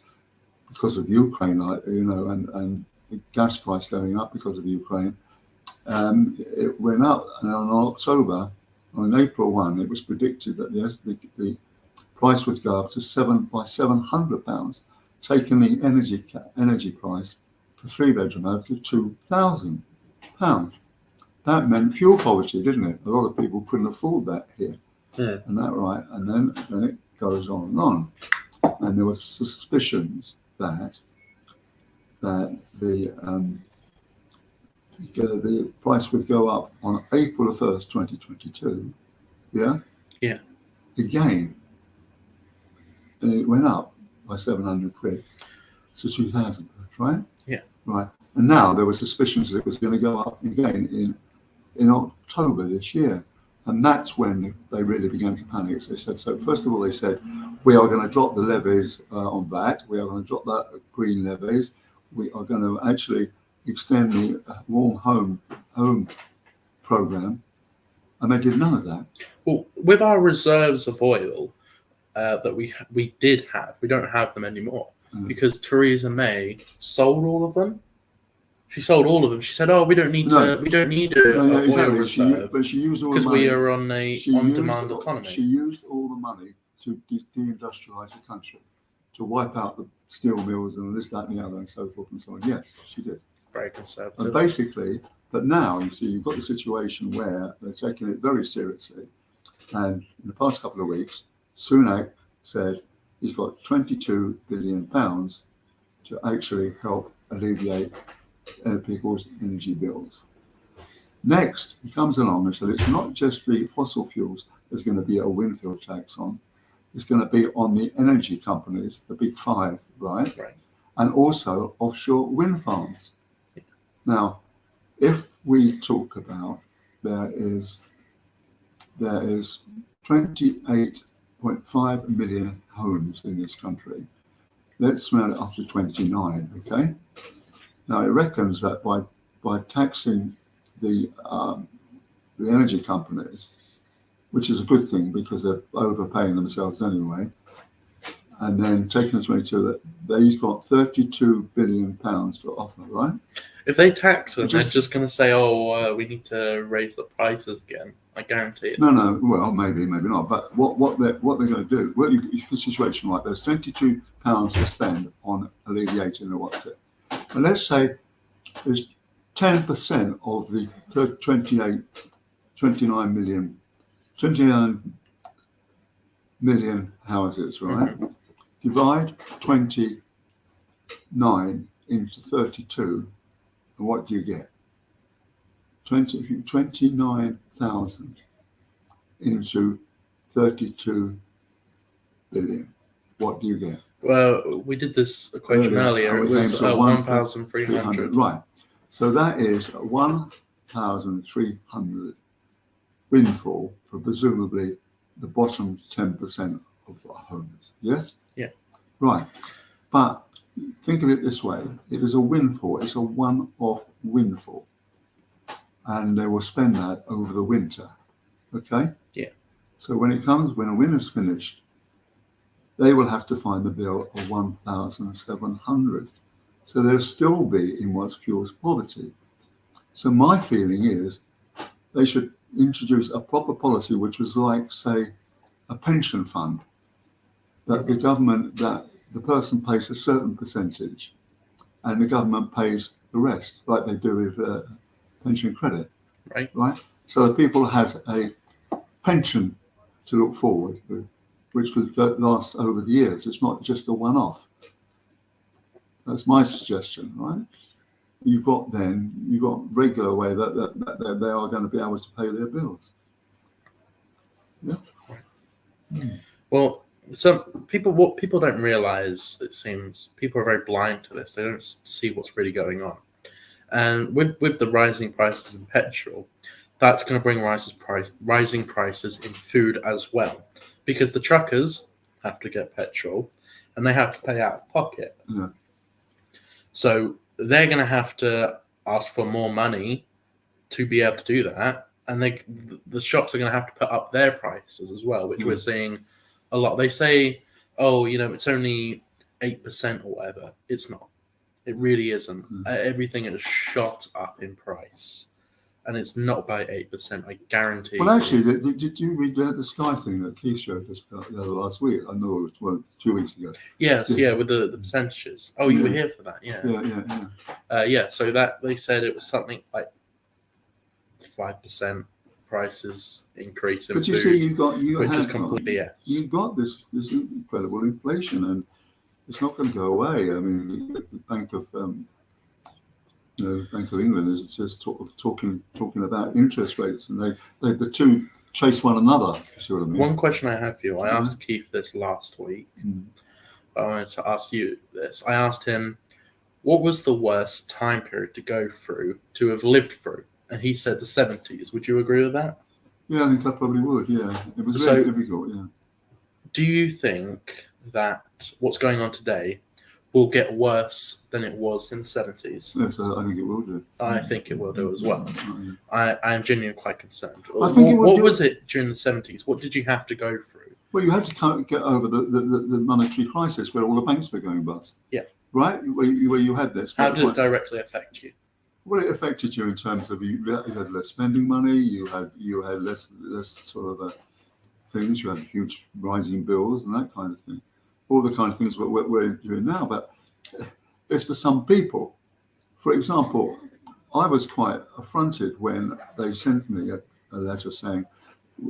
because of Ukraine, and the gas price going up because of Ukraine, it went up. And on April 1, it was predicted that the price would go up to £700, taking the energy price for 3-bedroom house to £2,000. That meant fuel poverty, didn't it? A lot of people couldn't afford that here. Yeah. And that right, and then it goes on and on. And there was suspicions that the price would go up on April 1st, 2022. Yeah. Yeah. Again, and it went up by 700 quid to 2,000, right? Yeah. Right. And now there were suspicions that it was going to go up again in October this year. And that's when they really began to panic. So they said, first of all, they said, we are going to drop the levies on that. We are going to drop that green levies. We are going to actually extend the warm home program. And they did none of that. Well, with our reserves of oil that we did have, we don't have them anymore because Theresa May sold all of them. She sold all of them. She said, "Oh, we don't need oil reserve." But she used all the because money. we are on a on-demand economy. She used all the money to deindustrialize the country, to wipe out the steel mills and this, that, and the other, and so forth and so on. Yes, she did. Very conservative. And basically, but now you see, you've got the situation where they're taking it very seriously. And in the past couple of weeks, Sunak said he's got £22 billion to actually help alleviate people's energy bills. Next, he comes along and said it's not just the fossil fuels there's going to be a windfall tax on, it's going to be on the energy companies, the big 5, right? And also offshore wind farms. Yeah. Now, if we talk about there is 28.5 million homes in this country. Let's round it up to 29, okay? Now it reckons that by taxing the energy companies, which is a good thing because they're overpaying themselves anyway, and then taking the 22, they've got £32 billion to offer, right? If they tax them, they're just going to say, "Oh, we need to raise the prices again." I guarantee it. No. Well, maybe not. But what they're going to do? Well, you the situation right. There's £22 to spend on alleviating the what's it. And let's say there's 10% of the 29 million houses, right? Mm-hmm. Divide 29 into 32, and what do you get? 29,000 into 32 billion. What do you get? Well, we did this equation earlier. It was 1,300. Right. So that is 1,300 windfall for presumably the bottom 10% of homes. Yes? Yeah. Right. But think of it this way. It is a windfall. It's a one-off windfall. And they will spend that over the winter. Okay? Yeah. So when a winter's finished, they will have to find the bill of 1,700. So they'll still be in what's fuels poverty. So my feeling is they should introduce a proper policy, which was like, say, a pension fund, that the government, that the person pays a certain percentage, and the government pays the rest, like they do with pension credit. Right. So the people has a pension to look forward to, which will last over the years. It's not just a one-off. That's my suggestion, right? You've got regular way that they are going to be able to pay their bills. Yeah. Well, what people don't realize, it seems, people are very blind to this. They don't see what's really going on. And with the rising prices in petrol, that's going to bring rising prices in food as well, because the truckers have to get petrol and they have to pay out of pocket. Yeah. So they're going to have to ask for more money to be able to do that, and the shops are going to have to put up their prices as well, which we're seeing a lot. They say, oh, it's only 8% or whatever. It's not. It really isn't. Everything is shot up in price, and it's not by 8%. I guarantee. Well, actually, did you read the Sky thing that Keith showed us last week? I know it was 2 weeks ago. Yes, with the percentages. Oh, you were here for that, yeah. Yeah. So that they said it was something like 5% prices increase in food. But you see, which is complete BS. You've got this incredible inflation, and it's not going to go away. I mean, the Bank of England is just talking about interest rates, and the two chase one another. You see what I mean? One question I have for you. I asked Keith this last week. I wanted to ask you this. I asked him, what was the worst time period to go through, to have lived through? And he said the 70s. Would you agree with that? Yeah, I think I probably would. Yeah, it was really difficult. Yeah. Do you think that what's going on today will get worse than it was in the 70s? Yes, I think it will do. I think it will do as well. I am genuinely quite concerned. I think what was it during the 70s? What did you have to go through? Well, you had to get over the monetary crisis where all the banks were going bust. Yeah. Right? Where you had this. How did it directly affect you? Well, it affected you in terms of you had less spending money, you had less sort of things, you had huge rising bills and that kind of thing. All the kind of things we're doing now. But it's for some people. For example, I was quite affronted when they sent me a letter saying,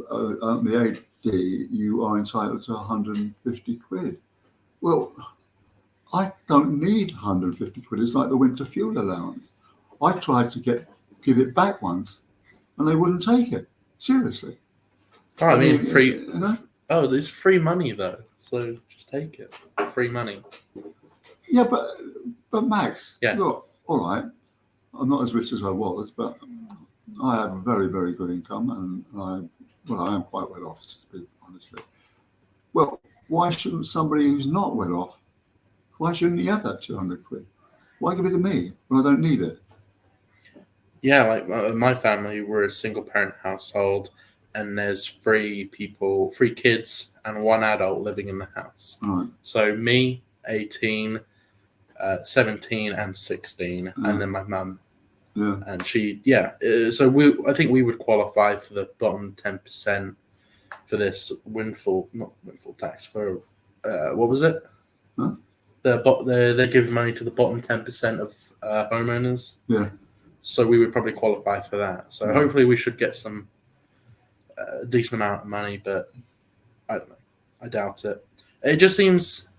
on the AD, you are entitled to 150 quid. Well, I don't need 150 quid. It's like the winter fuel allowance. I tried to give it back once, and they wouldn't take it. Seriously. Oh, I mean, free. Oh, there's free money though, so just take it. Free money. Yeah, but Max. Yeah. Look, all right. I'm not as rich as I was, but I have a very, very good income, and I am quite well off, to speak honestly. Well, why shouldn't somebody who's not well off? Why shouldn't he have that 200 quid? Why give it to me when I don't need it? Yeah, like my family, we're a single parent household, and there's 3 kids and 1 adult living in the house. Right. So me, 18, 17 and 16, and then my mum. Yeah. And she, so I think we would qualify for the bottom 10% for this not windfall tax, for, what was it? Huh? They're giving money to the bottom 10% of homeowners. Yeah. So we would probably qualify for that. So hopefully we should get some decent amount of money, but I don't know. I doubt it. It just seems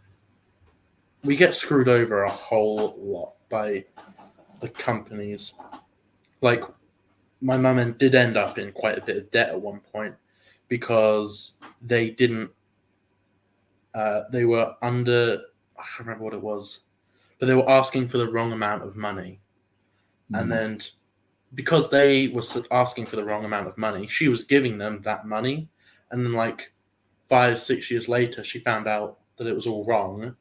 we get screwed over a whole lot by the companies. Like, my mum did end up in quite a bit of debt at one point because they didn't. They were under. I can't remember what it was, but they were asking for the wrong amount of money. And then because they were asking for the wrong amount of money, she was giving them that money. And then like 5-6 years later, she found out that it was all wrong.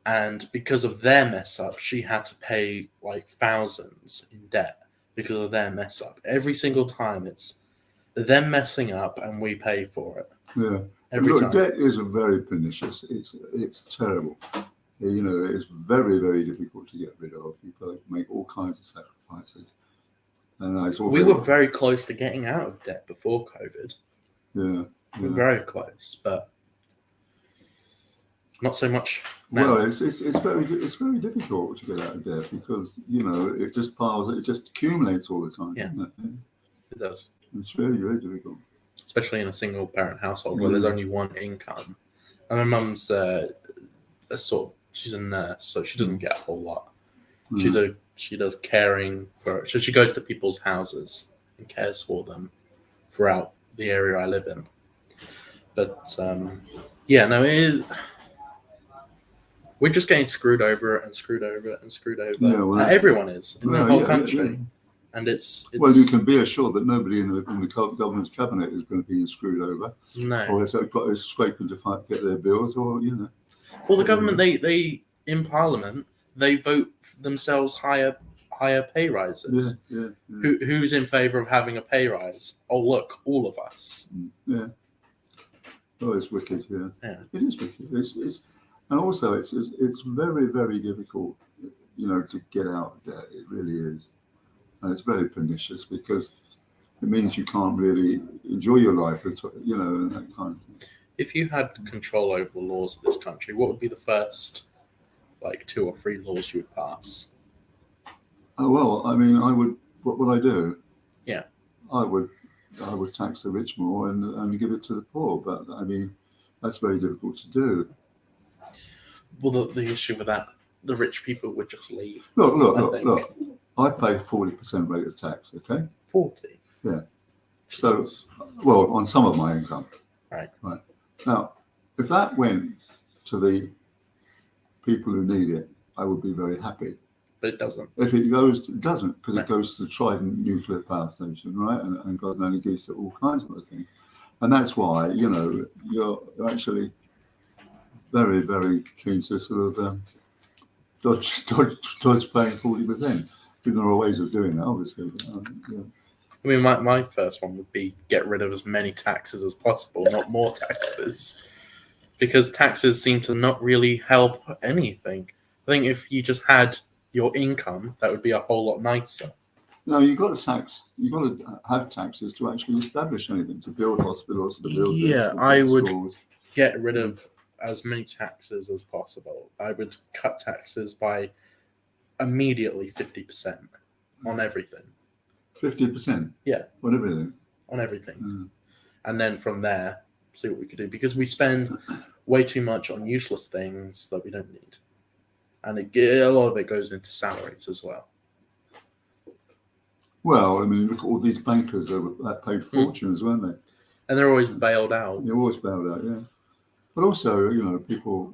And because of their mess up, she had to pay like thousands in debt because of their mess up. Every single time it's them messing up and we pay for it. Yeah. Every time. Debt is very pernicious. It's terrible. It's very, very difficult to get rid of. You've got to make all kinds of sacrifices. And it's all We were very close to getting out of debt before COVID. yeah. We were very close, but not so much now. Well, it's very difficult to get out of debt because it just piles, it just accumulates all the time. Yeah. Doesn't it? It does. It's very, very difficult. Especially in a single parent household where there's only one income. And my mum's she's a nurse, so she doesn't get a whole lot. She does caring so she goes to people's houses and cares for them throughout the area I live in. But it is. We're just getting screwed over and screwed over and screwed over. Yeah, well, everyone is in the whole country. Yeah. And it's well, you can be assured that nobody in the government's cabinet is going to be screwed over. No. Or if they've got to scraping to get their bills, or Well, the government they in Parliament they vote themselves higher pay rises. Yeah. Who's in favour of having a pay rise? Oh, look, all of us. Yeah. Oh, it's wicked. Yeah. It is wicked. It's and also it's very, very difficult, to get out of debt. It really is. And it's very pernicious because it means you can't really enjoy your life, and that kind of thing. If you had control over the laws of this country, what would be the first, 2 or 3 laws you would pass? Oh well, I mean, I would. What would I do? Yeah, I would tax the rich more and give it to the poor. But I mean, that's very difficult to do. Well, the issue with that, the rich people would just leave. Look. I pay 40% rate of tax. Okay. 40. Yeah. So, well, on some of my income. Right. Now, if that went to the people who need it, I would be very happy. But it doesn't. If it doesn't, because it goes to the Trident nuclear power station, right? And God only gives it all kinds of other things. And that's why, you're actually very, very keen to sort of dodge paying 40%. There are ways of doing that, obviously. I mean, my first one would be get rid of as many taxes as possible, not more taxes. Because taxes seem to not really help anything. I think if you just had your income, that would be a whole lot nicer. No, you've got to have taxes to actually establish anything, to build hospitals, to build I would schools. Get rid of as many taxes as possible. I would cut taxes by immediately 50% on everything. 50%? Yeah. On everything? On everything. And then from there, see what we could do. Because we spend way too much on useless things that we don't need. And a lot of it goes into salaries as well. Well, I mean, look at all these bankers that paid fortunes, weren't they? And they're always bailed out. They're always bailed out, yeah. But also, people,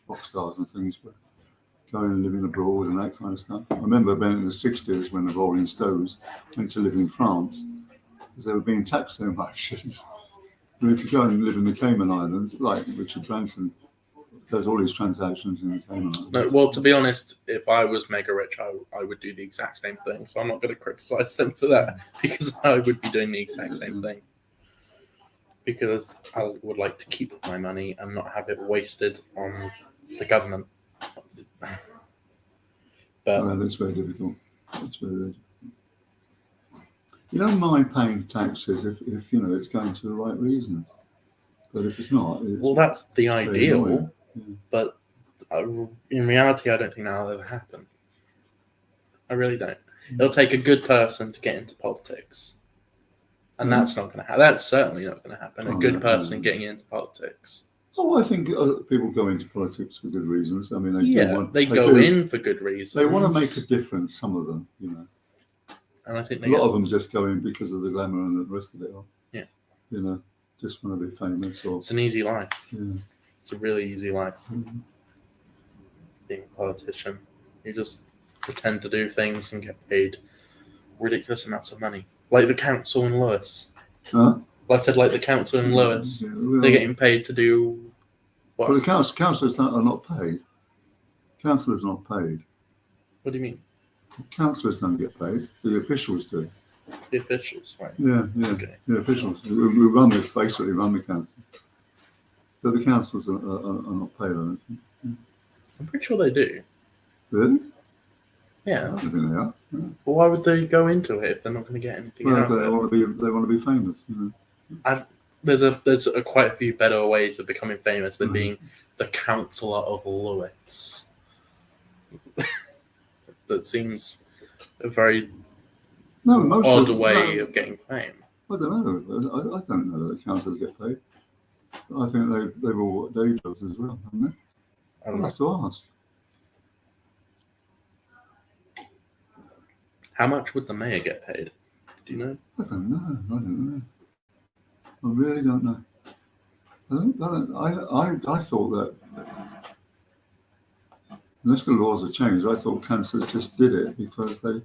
rock stars and things were going and living abroad and that kind of stuff. I remember being in the 60s when the Rolling Stones went to live in France because they were being taxed so much. And if you go and live in the Cayman Islands, like Richard Branson does all his transactions in the Cayman Islands. No, well, to be honest, if I was mega rich, I would do the exact same thing. So I'm not going to criticize them for that because I would be doing the exact same thing. Because I would like to keep my money and not have it wasted on the government. But that's very difficult. That's very difficult. You don't mind paying taxes if it's going to the right reasons. But if it's not, well, that's the ideal. Yeah. But in reality, I don't think that'll ever happen. I really don't. It'll take a good person to get into politics. And that's not going to happen. That's certainly not going to happen. A good person getting into politics. Oh, I think people go into politics for good reasons. I mean, they go in for good reasons. They want to make a difference. Some of them, And I think a lot of them just go in because of the glamour and the rest of it all. Yeah. Just want to be famous. Or it's an easy life. Yeah. It's a really easy life. Mm-hmm. Being a politician, you just pretend to do things and get paid ridiculous amounts of money. Like the council in Lewis. Huh? I said, like the council in Lewis. They're getting paid to do what? Well, the councillors are not paid. Councillors are not paid. What do you mean? Councillors don't get paid. The officials do. The officials, right? Yeah. Okay. The officials who basically run the council. But the councillors are not paid, I don't think. I'm pretty sure they do. Really? Yeah. I don't think they are. Well, why would they go into it if they're not going to get anything Well, out they of it? want to be famous. You know? There's quite a few better ways of becoming famous than being the Counselor of Lewis. That seems a very odd way of getting fame. I don't know. I don't know that the councillors get paid. I think they've all got day jobs as well, haven't they? I'll have to ask. How much would the mayor get paid? Do you know? I don't know. I really don't know. I thought that unless the laws have changed, I thought councillors just did it because they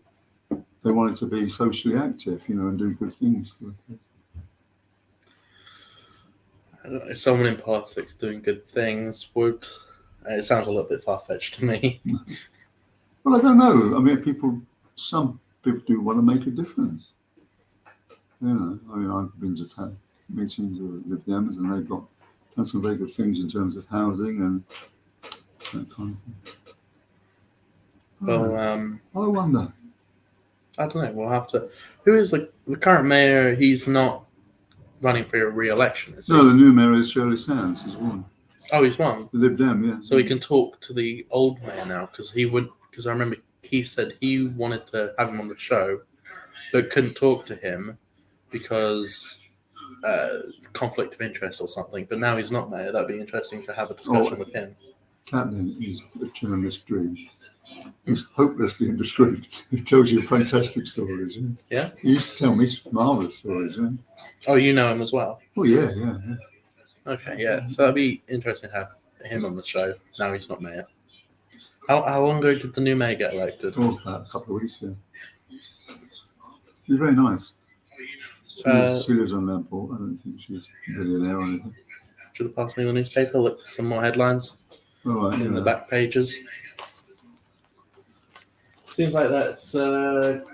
wanted to be socially active, you know, and do good things. I don't know. Someone in politics doing good things would. It sounds a little bit far-fetched to me. Well, I don't know. I mean, some people do want to make a difference. You know, I mean, I've been to meetings with them, and they've done some very good things in terms of housing and that kind of thing. Well, I wonder. I don't know. We'll have to. Who is the current mayor? He's not running for a re-election, is he? No, the new mayor is Shirley Sands. He's won. Oh, he's won. The Lib Dem, yeah. So he can talk to the old mayor now because I remember Keith said he wanted to have him on the show, but couldn't talk to him because conflict of interest or something. But now he's not mayor. That'd be interesting to have a discussion with him. Captain is a journalist dream. He's hopelessly indiscreet. He tells you fantastic stories. Yeah? He used to tell me marvellous stories. Oh, you know him as well? Oh, yeah. Okay, yeah. So that'd be interesting to have him on the show. Now he's not mayor. How long ago did the new mayor get elected? Oh, about a couple of weeks ago. She's very nice. She lives on Lamport. I don't think she's a millionaire or anything. Should have passed me the newspaper. Look for some more headlines in the back pages. Seems like that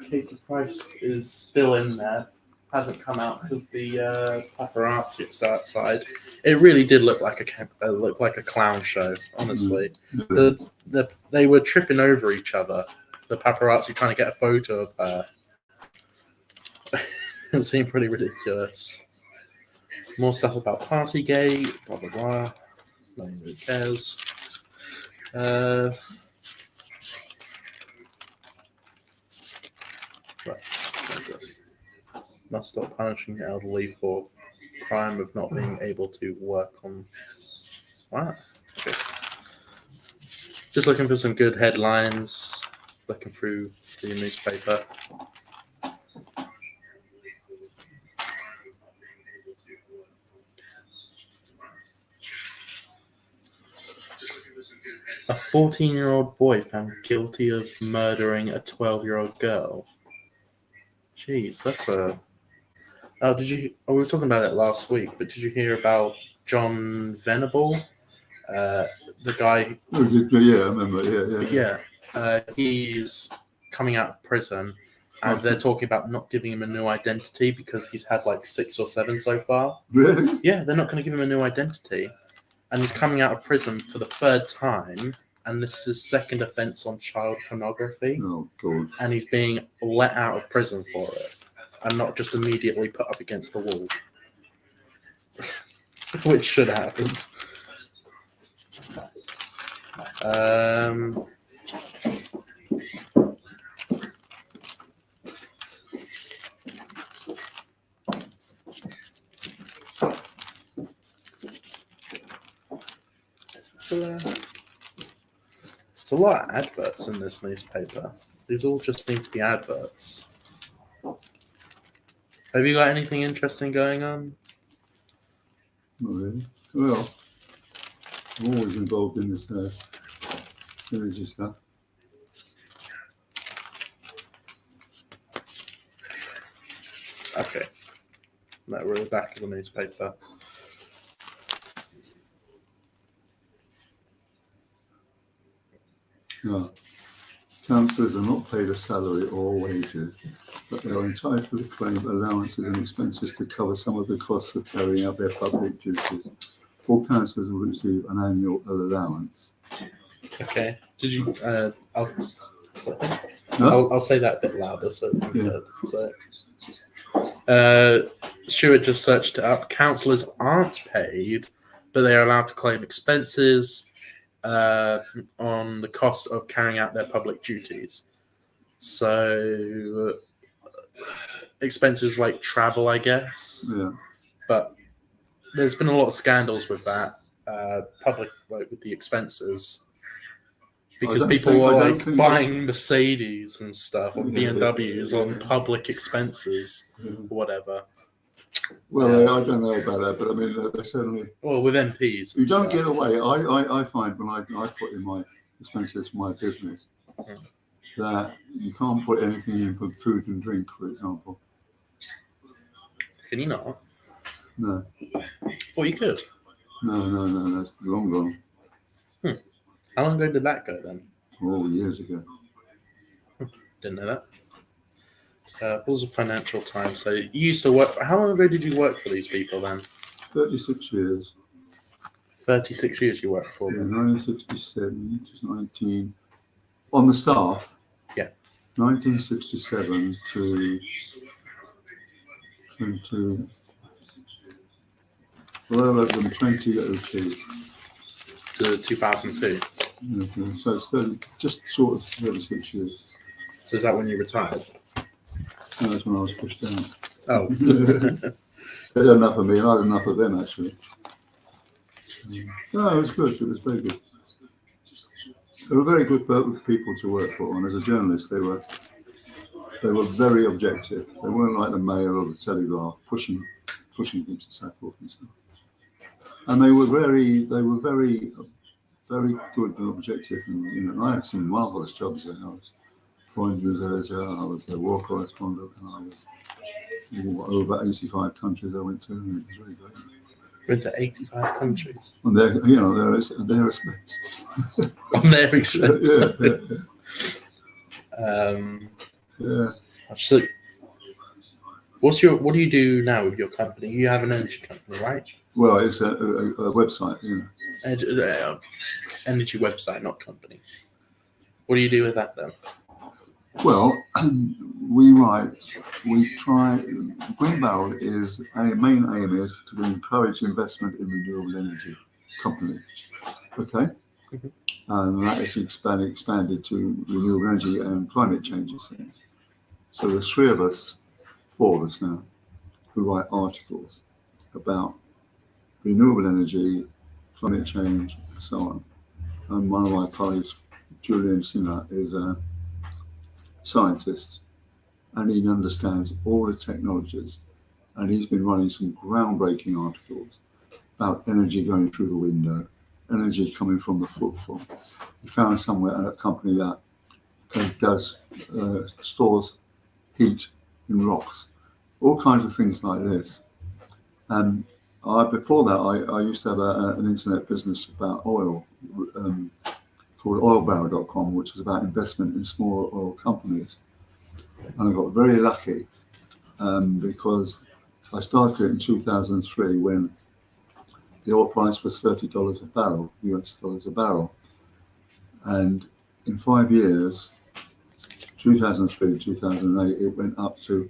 Katie Price is still in there. Hasn't come out because the paparazzi is outside. It really did look like a clown show, honestly. They were tripping over each other. The paparazzi trying to get a photo of her. It seemed pretty ridiculous. More stuff about Partygate, blah blah blah. No one really cares. What is this? Must stop punishing the elderly for crime of not being able to work on. Wow. Okay. Just looking for some good headlines. Looking through the newspaper. A 14-year-old boy found guilty of murdering a 12-year-old girl. Jeez, that's a. Oh, we were talking about it last week, but did you hear about John Venable? The guy. Oh, yeah, I remember. Yeah. He's coming out of prison, and they're talking about not giving him a new identity because he's had like 6 or 7 so far. Really? Yeah, they're not going to give him a new identity. And he's coming out of prison for the 3rd time, and this is his 2nd offence on child pornography. Oh, God. And he's being let out of prison for it, and not just immediately put up against the wall, which should have happened. There's a lot of adverts in this newspaper. These all just seem to be adverts. Have you got anything interesting going on? Not really. Well, I'm always involved in this energy stuff. Okay. No, we're at the back of the newspaper. No. Councillors are not paid a salary or wages, but they are entitled to claim allowances and expenses to cover some of the costs of carrying out their public duties. All councillors will receive an annual allowance. Okay. Did you? No? I'll say that a bit louder so it can be Yeah. heard. So, Stuart just searched it up. Councillors aren't paid, but they are allowed to claim expenses on the cost of carrying out their public duties. So, expenses like travel, I guess. Yeah. But there's been a lot of scandals with that, public, like with the expenses. Because people were buying Mercedes and stuff, or BMWs on public expenses, or whatever. Well, I don't know about that, but I mean, they certainly. Well, with MPs. You don't get away. I find when I put in my expenses for my business that you can't put anything in for food and drink, for example. Can you not? No. Well, you could. No. That's long gone. How long ago did that go then? Oh, years ago. Didn't know that. What was the Financial Times? So you used to work. How long ago did you work for these people then? 36 years. 36 years you worked for them. 1967 to 19 on the staff. Yeah. 1967 to 20. Well, I've done 2002. To 2002. Okay, so it's 30, just short of 36 years. So is that when you retired? No, that's when I was pushed down. Oh. They had enough of me, and I had enough of them, actually. No, it was good. It was very good. They were very good people to work for, and as a journalist, they were very objective. They weren't like the Mail or the Telegraph, pushing things and so forth and stuff. And they were very good and objective. And I had some marvelous jobs there. I was foreign news editor, I was their war correspondent, and I was over 85 countries I went to, and it was really great. Went to 85 countries. On their expense. On their expense. Yeah. So, what do you do now with your company? You have an energy company, right? Well, it's a website, Energy website, not company. What do you do with that then? Well, we try. Green Barrel is main aim is to encourage investment in renewable energy companies. Okay, and that is expanded to renewable energy and climate change things. So there's four of us now, who write articles about renewable energy, climate change, and so on. And one of my colleagues, Julian Sinner, is a scientist, and he understands all the technologies, and he's been running some groundbreaking articles about energy going through the window, energy coming from the footfall. He found somewhere a company that stores heat in rocks, all kinds of things like this. And before that, I used to have an internet business about oil called oilbarrel.com, which was about investment in small oil companies. And I got very lucky because I started it in 2003 when the oil price was $30 a barrel, US dollars a barrel. And in 5 years, 2003 to 2008, it went up to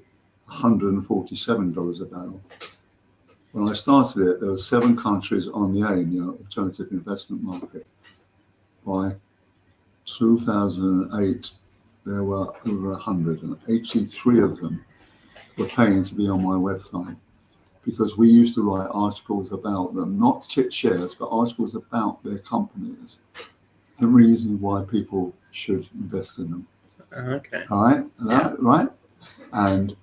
$147 a barrel. When I started it, there were 7 countries on the AIM, the alternative investment market. By 2008, there were over 100, and 83 of them were paying to be on my website, because we used to write articles about them, not tit shares, but articles about their companies, the reason why people should invest in them. Okay. All right, right, and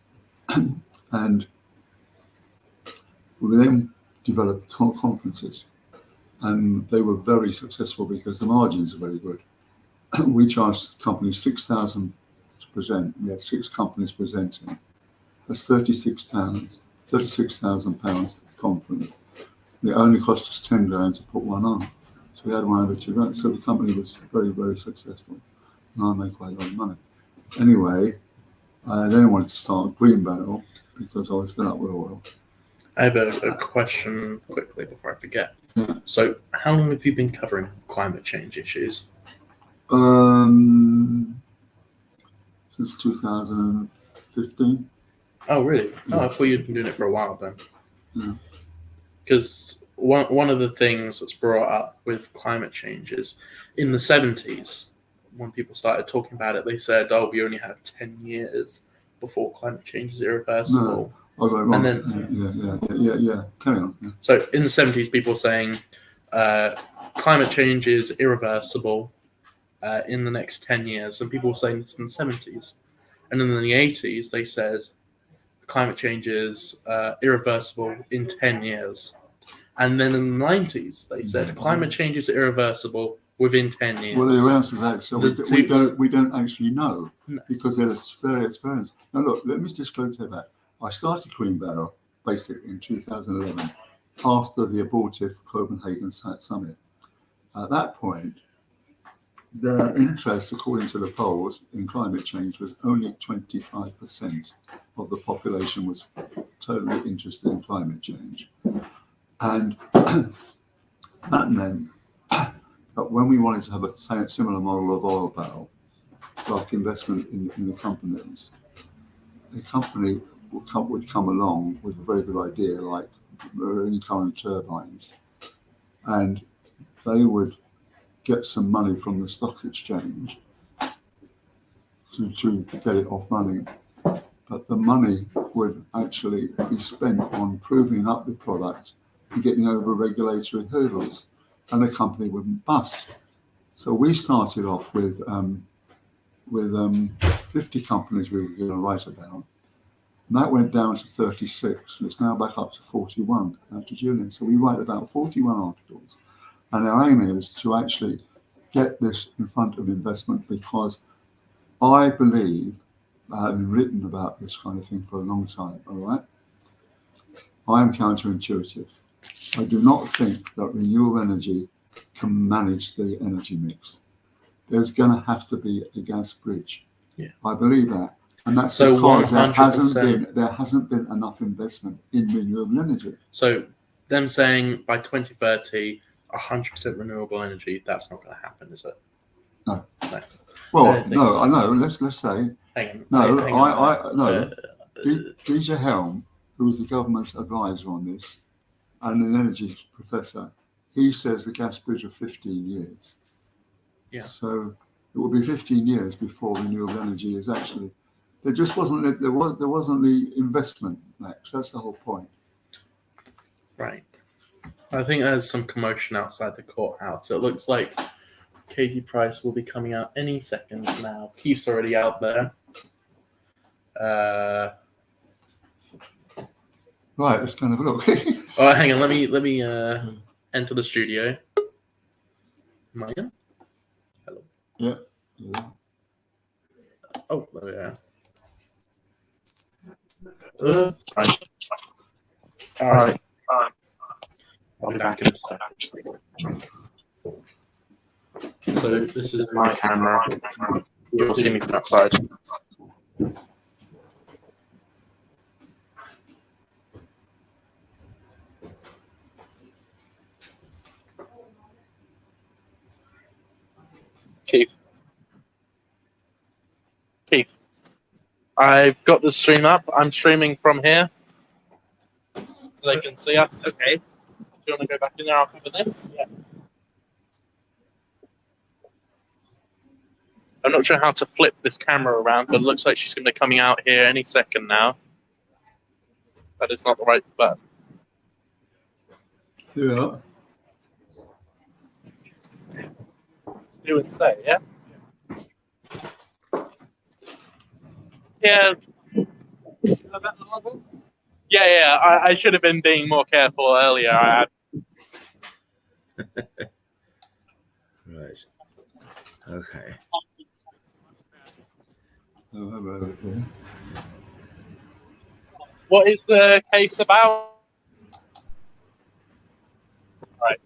we then developed conferences, and they were very successful because the margins are very good. We charged companies £6,000 to present. We had 6 companies presenting. That's £36,000 conference. It only cost us 10 grand to put one on. So we had one over 2 grand. So the company was very, very successful. And I make quite a lot of money. Anyway, I then wanted to start Green Barrel because I was filled up with oil. I have a question quickly before I forget. So how long have you been covering climate change issues? since 2015. Oh, really? Yeah. Oh, I thought you'd been doing it for a while then. Yeah. Because one of the things that's brought up with climate change is in the 70s, when people started talking about it, they said, "Oh, we only have 10 years before climate change is irreversible." I got it wrong. And then, yeah. Carry on. Yeah. So in the 70s, people were saying climate change is irreversible in the next 10 years, and people were saying this in the 70s. And then in the 80s, they said climate change is irreversible in 10 years. And then in the 90s, they said climate change is irreversible within 10 years. Well, the answer to that, so we don't actually know, because there's various variants. Now, look, let me just go to that. I started Green Barrel basically in 2011 after the abortive Copenhagen summit. At that point, the interest, according to the polls, in climate change was only 25% of the population was totally interested in climate change. And that meant that when we wanted to have a similar model of oil barrel, like investment in the companies, the company would come along with a very good idea, like marine current turbines, and they would get some money from the stock exchange to get it off running. But the money would actually be spent on proving up the product and getting over regulatory hurdles, and the company wouldn't bust. So we started off with 50 companies we were going to write about. And that went down to 36, and it's now back up to 41 after Julian. So we write about 41 articles. And our aim is to actually get this in front of investment, because I believe, having written about this kind of thing for a long time, all right, I am counterintuitive. I do not think that renewable energy can manage the energy mix. There's going to have to be a gas bridge. Yeah. I believe that. And that's So because 100%. there hasn't been enough investment in renewable energy. So them saying by 2030, 100% renewable energy, that's not going to happen, is it? No. No. Well, no, I know. Let's say Hang on. no. DJ Helm, who is the government's advisor on this and an energy professor, he says the gas bridge of 15 years. Yeah. So it will be 15 years before renewable energy is actually. There just wasn't there wasn't the investment, Max. That's the whole point. Right. I think there's some commotion outside the courthouse. It looks like Katie Price will be coming out any second now. Keith's already out there. Right, let's kind of look. Oh, hang on. Let me enter the studio. Am I in? Hello. Yeah. Oh, there we are. All right. I'll be back in a second. So this is my camera. You'll see me from outside. Keith, I've got the stream up. I'm streaming from here, so they can see us. Okay. Do you want to go back in there? I'll cover this. Yeah. I'm not sure how to flip this camera around, but it looks like she's going to be coming out here any second now. That is not the right button. Yeah. Do and say, yeah? Yeah. Yeah. I should have been being more careful earlier. Right. Okay. What is the case about? Right.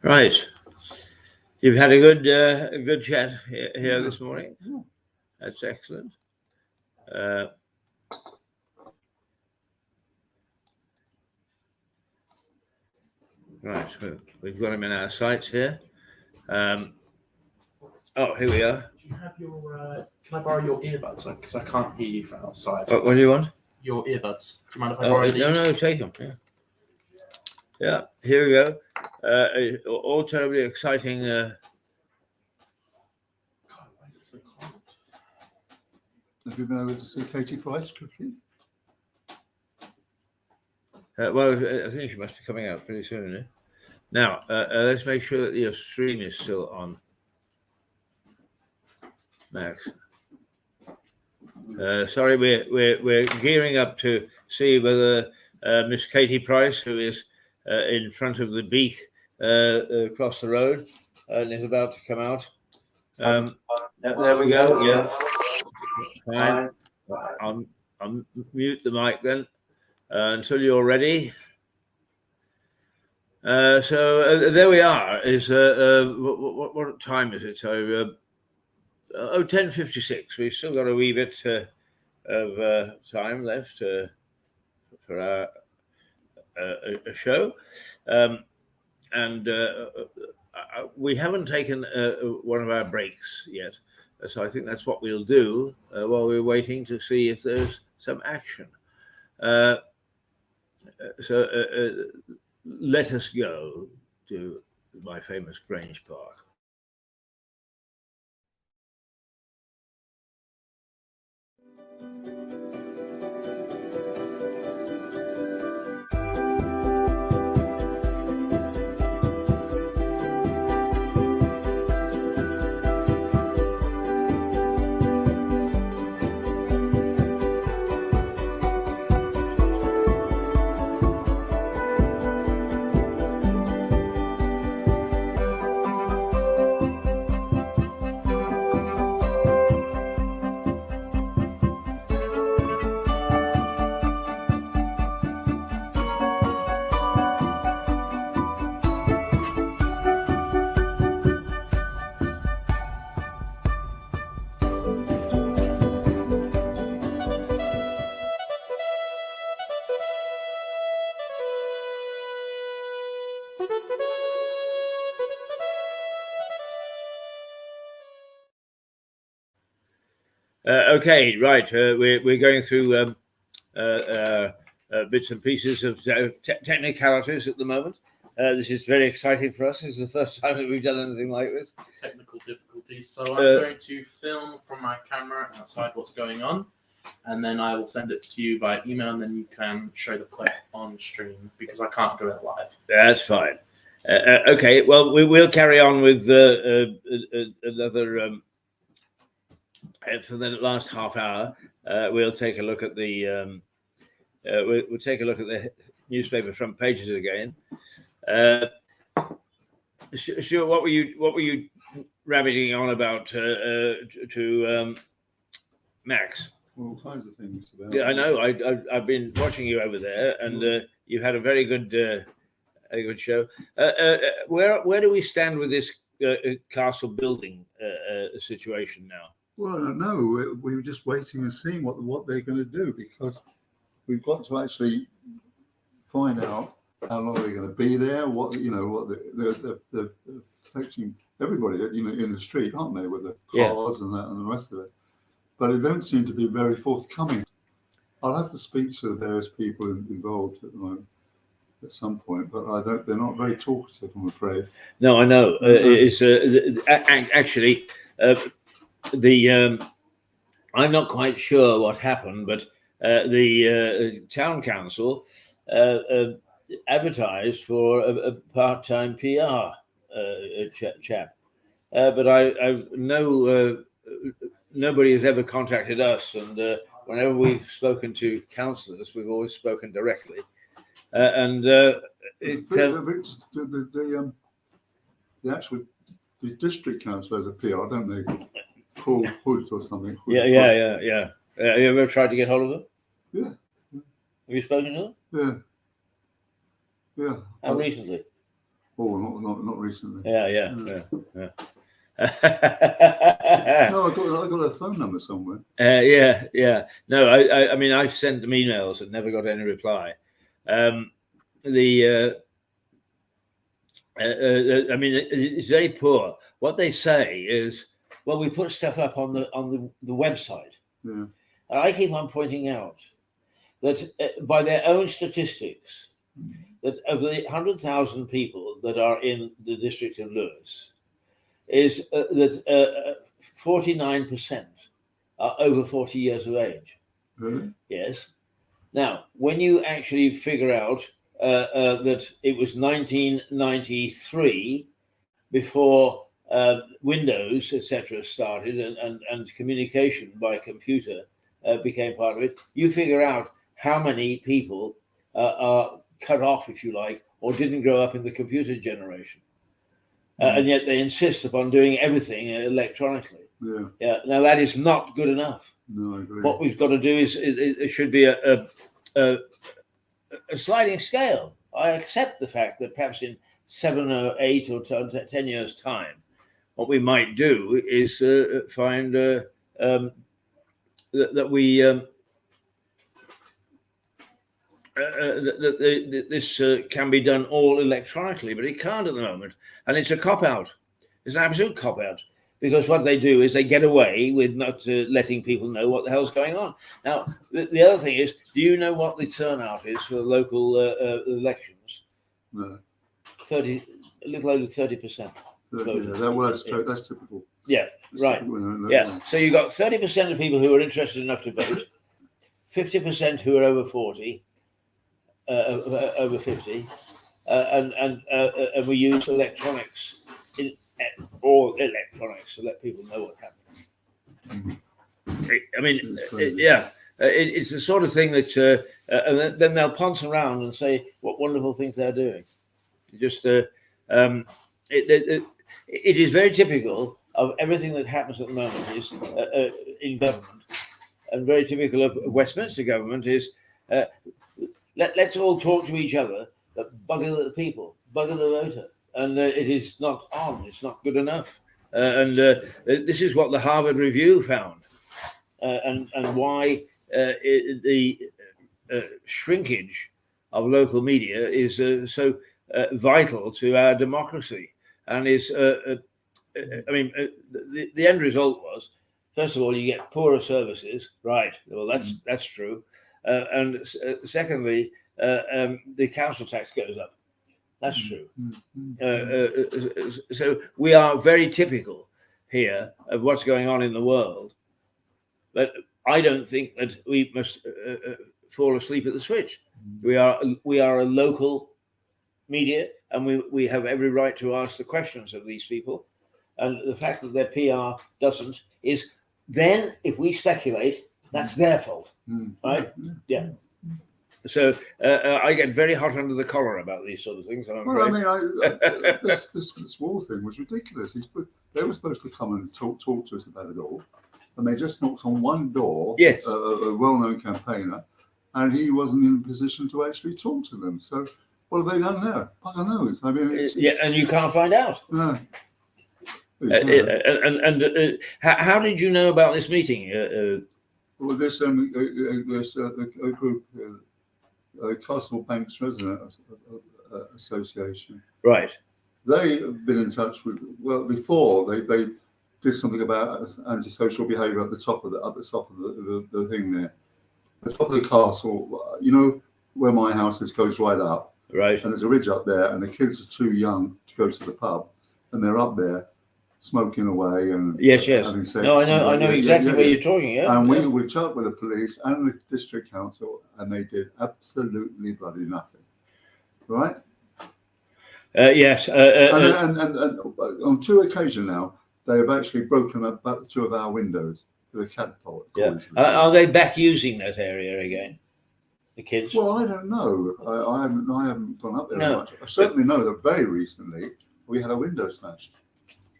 Right. You've had a good chat here this morning. That's excellent. Right, we've got him in our sights here. Oh, here we are. Do you have your? Can I borrow your earbuds? Because I can't hear you from outside. What do you want? Your earbuds. Do you mind if I borrow these? No, take them. Yeah. Here we go. All terribly exciting. God, why is it so cold? Have you been able to see Katie Price quickly? Well, I think she must be coming out pretty soon. Eh? Now, let's make sure that your stream is still on, Max. Sorry, we're gearing up to see whether Miss Katie Price, who is in front of the beak across the road, and is about to come out. There we go. Yeah, fine. I'll mute the mic then until you're ready. So there we are. Is what time is it? So 10:56. We've still got a wee bit of time left for our a show, and we haven't taken one of our breaks yet. So I think that's what we'll do while we're waiting to see if there's some action. Let us go to my famous Grange Park. Okay, right. We're going through bits and pieces of technicalities at the moment. This is very exciting for us. This is the first time that we've done anything like this. Technical difficulties. So I'm going to film from my camera outside what's going on, and then I will send it to you by email, and then you can show the clip on stream because I can't do it live. That's fine. Okay, well, we'll carry on with another. For the last half hour, we'll take a look at the we'll take a look at the newspaper front pages again. Sure. What were you rabbiting on about to Max? All kinds of things. Yeah, I know. I've been watching you over there, and you had a very good show. Where do we stand with this castle building situation now? Well, I don't know. We were just waiting and seeing what they're going to do, because we've got to actually find out how long they're going to be there. What they're affecting everybody, in the street, aren't they, with the cars and that and the rest of it. But it don't seem to be very forthcoming. I'll have to speak to the various people involved at the moment at some point, but they're not very talkative, I'm afraid. No, I know. It's actually. I'm not quite sure what happened, but the town council advertised for a part-time PR chap, but I've nobody has ever contacted us, and whenever we've spoken to councillors, we've always spoken directly, and the district council has a PR, don't they? Paul Hood or something. Yeah. Have you ever tried to get hold of them? Yeah. Have you spoken to them? Yeah. How recently? Oh, not recently. Yeah. No, I got a phone number somewhere. Yeah. No, I mean, I've sent them emails and never got any reply. I mean, it's very poor. What they say is, well, we put stuff up on the website. Yeah. And I keep on pointing out that by their own statistics, that of the 100,000 people that are in the district of Lewis, is that 49% are over 40 years of age. Really? Yes. Now, when you actually figure out that it was 1993 before Windows, etc., started and communication by computer became part of it, you figure out how many people are cut off, if you like, or didn't grow up in the computer generation. And yet they insist upon doing everything electronically. Yeah. Yeah. Now, that is not good enough. No, I agree. What we've got to do is it should be a sliding scale. I accept the fact that perhaps in 7 or 8 or 10 years' time, what we might do is find that we that this can be done all electronically, but it can't at the moment, and it's a cop-out. It's an absolute cop-out. Because what they do is they get away with not letting people know what the hell's going on. Now, the other thing is, do you know what the turnout is for the local elections? No. A little over 30%. That's typical. Yeah, That's right. typical, Yeah, so you got 30% of people who are interested enough to vote, 50% who are over 40, over 50, and we use electronics. Or electronics to let people know what happened. I mean, it's the sort of thing that, and then they'll ponce around and say what wonderful things they're doing. Just, it is very typical of everything that happens at the moment is in government, and very typical of Westminster government is let's all talk to each other, but bugger the people, bugger the voter. And it is not on. It's not good enough. And this is what the Harvard Review found, and why the shrinkage of local media is so vital to our democracy. And is, the end result was, first of all, you get poorer services. Right. Well, that's true. And secondly, the council tax goes up. That's true. So we are very typical here of what's going on in the world. But I don't think that we must fall asleep at the switch. We are a local media, and we have every right to ask the questions of these people. And the fact that their PR doesn't is then, if we speculate, that's their fault, right? Yeah. So I get very hot under the collar about these sort of things. Well, I mean, this wall thing was ridiculous. They were supposed to come and talk to us about it all, and they just knocked on one door. Yes, a well-known campaigner, and he wasn't in a position to actually talk to them. So what have they done now? I don't know. I mean, and you can't find out. No. How did you know about this meeting? Well, there's a group. Castle Banks Resident Association. Right. They've been in touch with. Well, before they did something about antisocial behaviour at the top of the thing there, the top of the castle. You know where my house is, goes right up. Right. And there's a ridge up there, and the kids are too young to go to the pub, and they're up there smoking away and yes. having sex. No, I know exactly where you're talking. Yeah. And we chatted with the police and the district council, and they did absolutely bloody nothing. Right? Yes. And on 2 occasions now, they have actually broken up 2 of our windows with a catapult. Yeah. Are they back using that area again? The kids? Well, I don't know. I haven't gone up there much. I certainly know that very recently we had a window smashed.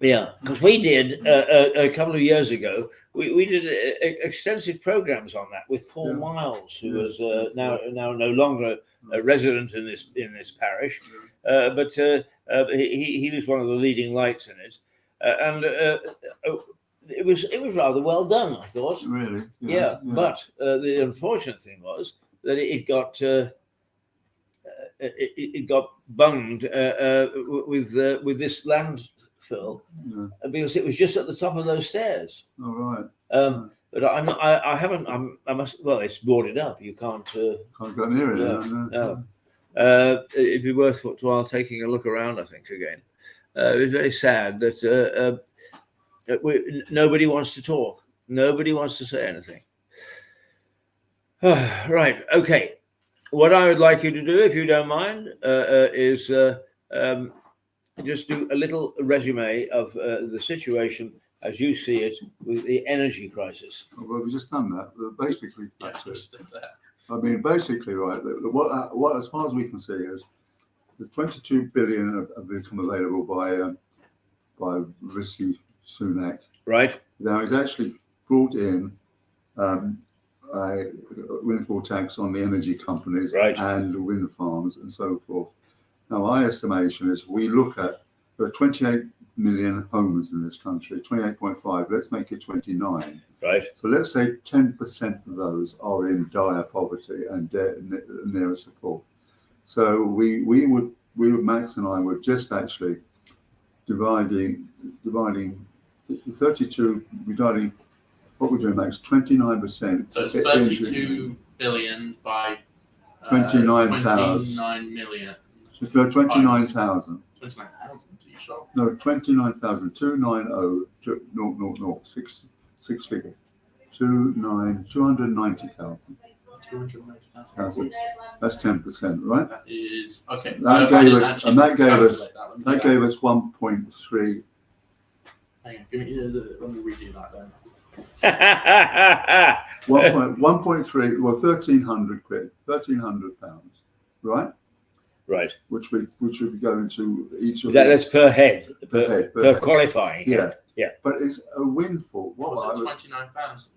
Yeah, because we did a couple of years ago. We did extensive programs on that with Paul Miles, who was now no longer a resident in this parish, but he was one of the leading lights in it, and it was rather well done, I thought. Really? Yeah. But the unfortunate thing was that it got it got bunged with this landfill because it was just at the top of those stairs. All right. But I'm not, I haven't. I must. Well, it's boarded up. You can't. Can't go near it. No. It'd be worthwhile taking a look around, I think, again. It was very sad that nobody wants to talk. Nobody wants to say anything. Right. Okay. What I would like you to do, if you don't mind, is just do a little resume of the situation as you see it with the energy crisis. Well, we've just done that. Basically, Yeah, basically, right. What, as far as we can see, is the 22 billion of income available by Rishi Sunak. Right. Now he's actually brought in a windfall tax on the energy companies and the wind farms and so forth. Now, my estimation is we look at there are 28 million homes in this country, 28.5. Let's make it 29. Right. So let's say 10% of those are in dire poverty and near support. So we would Max and I would just actually dividing 32 dividing. What we're doing, Max, 29%. So it's 32 billion by 29,000. 29 million. No, 29,000. 29,000, are you sure? No, 29,000. 290 six figure. 290,000. 290,000. That's 10%, right? That is okay. That gave us 1.3. Hang on, let me redo that then. 1.3, well, 1,300 quid, 1,300 pounds, right? Right. Which would be going to each of that's per head, per head. qualifying. Yeah. Yeah. But it's a windfall. What was it, 29,000?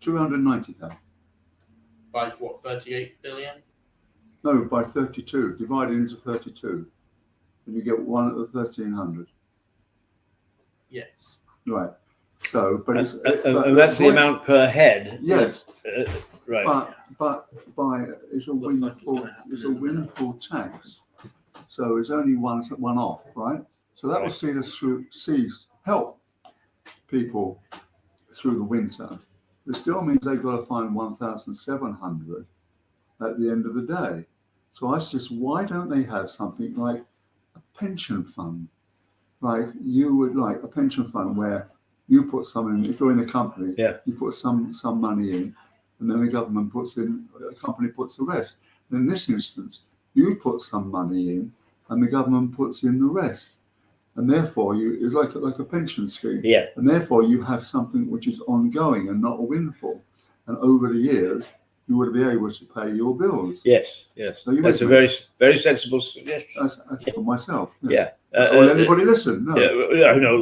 290,000. By what, 38 billion? No, by 32, divided into 32. And you get one at the 1,300. Yes. Right. So, but it's and that's the amount per head. Yes. Right. But it's a windfall. It's a windfall tax. So it's only one off, right? So that will see us help people through the winter. It still means they've got to find 1,700 at the end of the day. So I suggest, why don't they have something like a pension fund? Like you would like a pension fund where you put some in, if you're in a company, you put some money in, and then the government puts in, a company puts the rest. And in this instance, you put some money in, and the government puts in the rest. And therefore, it's like a pension scheme. Yeah. And therefore, you have something which is ongoing and not a windfall. And over the years, you would be able to pay your bills. Yes. So that's a very, very sensible suggestion. That's for myself. Yes. Yeah. Will anybody listen? No. Yeah, no.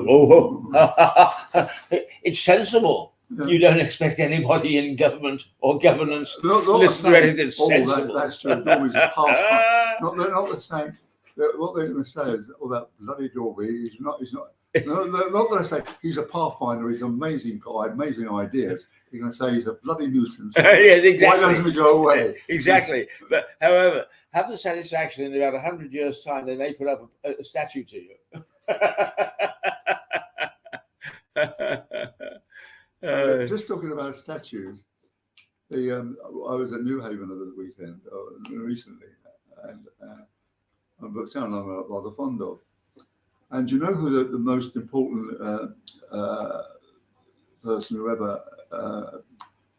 It's sensible. Yeah. You don't expect anybody in government or governance to listen to anything sensible. That's true. Always a pathfinder. Not the same. What they're going to say is, that bloody Dorby, he's not. No, they're not going to say he's a pathfinder. He's amazing guy, amazing ideas. They're going to say he's a bloody nuisance. Yes, exactly. Why doesn't he go away? Exactly. But however, have the satisfaction in about 100 years' time they may put up a statue to you. Just talking about statues, I was at New Haven over the weekend recently, and a town I'm rather fond of. And do you know who the most important person who ever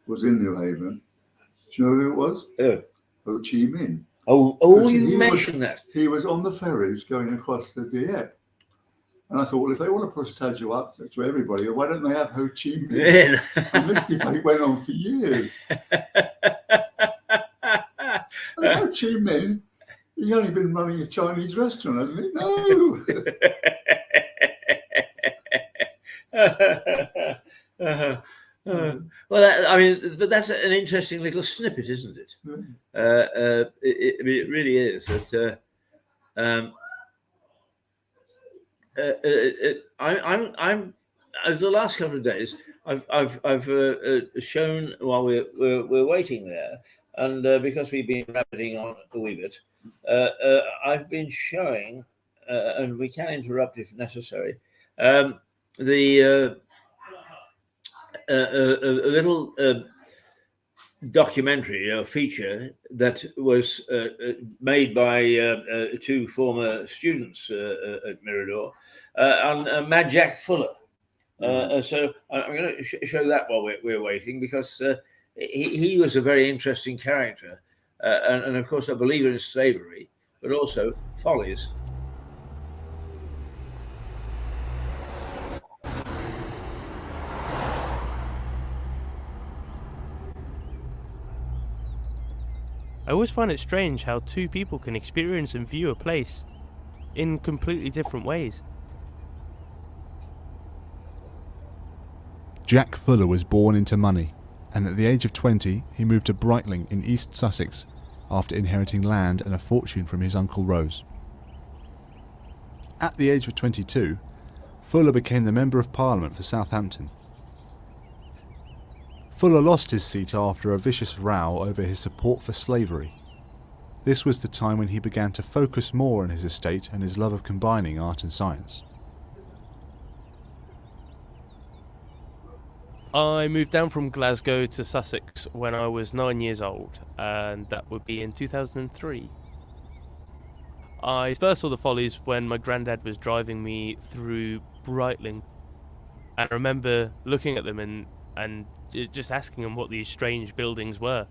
was in New Haven? Do you know who it was? Who? Ho Chi Minh. Oh, you mentioned that. He was on the ferries going across the Dieppe. And I thought, well, if they want to push statue up to everybody, why don't they have Ho Chi Minh? And this debate went on for years. And Ho Chi Minh, he's only been running a Chinese restaurant, hasn't he? No. Well, but that's an interesting little snippet, isn't it? It really is. That I'm over the last couple of days, I've shown while we're waiting there and because we've been rabbiting on a wee bit, I've been showing, and we can interrupt if necessary, the a little documentary or feature that was made by two former students at Mirador on Mad Jack Fuller. So I'm going to show that while we're waiting, because he was a very interesting character, and of course a believer in slavery, but also follies. I always find it strange how two people can experience and view a place in completely different ways. Jack Fuller was born into money, and at the age of 20 he moved to Brightling in East Sussex after inheriting land and a fortune from his uncle Rose. At the age of 22, Fuller became the Member of Parliament for Southampton. Fuller lost his seat after a vicious row over his support for slavery. This was the time when he began to focus more on his estate and his love of combining art and science. I moved down from Glasgow to Sussex when I was 9 years old, and that would be in 2003. I first saw the Follies when my granddad was driving me through Brightling, and I remember looking at them and just asking him what these strange buildings were.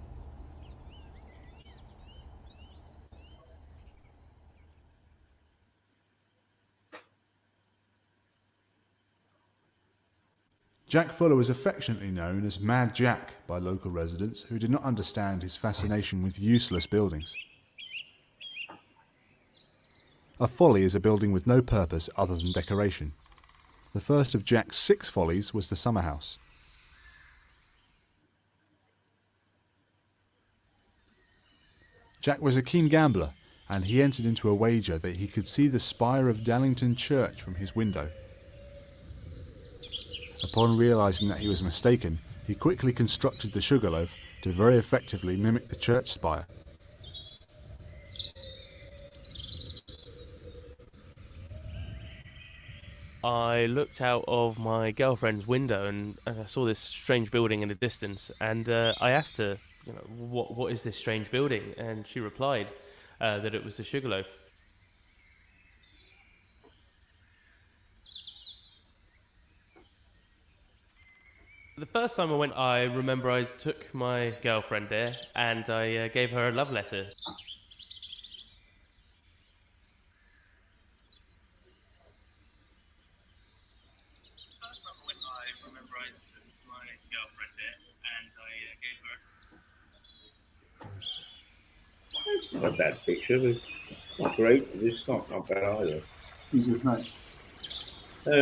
Jack Fuller was affectionately known as Mad Jack by local residents who did not understand his fascination with useless buildings. A folly is a building with no purpose other than decoration. The first of Jack's 6 follies was the summer house. Jack was a keen gambler, and he entered into a wager that he could see the spire of Dallington Church from his window. Upon realising that he was mistaken, he quickly constructed the sugarloaf to very effectively mimic the church spire. I looked out of my girlfriend's window and I saw this strange building in the distance, and I asked her, what is this strange building? And she replied that it was the Sugarloaf. The first time I went, I remember I took my girlfriend there and I gave her a love letter. It's not a bad picture, but it's not great. It's not bad either. It's just nice. No,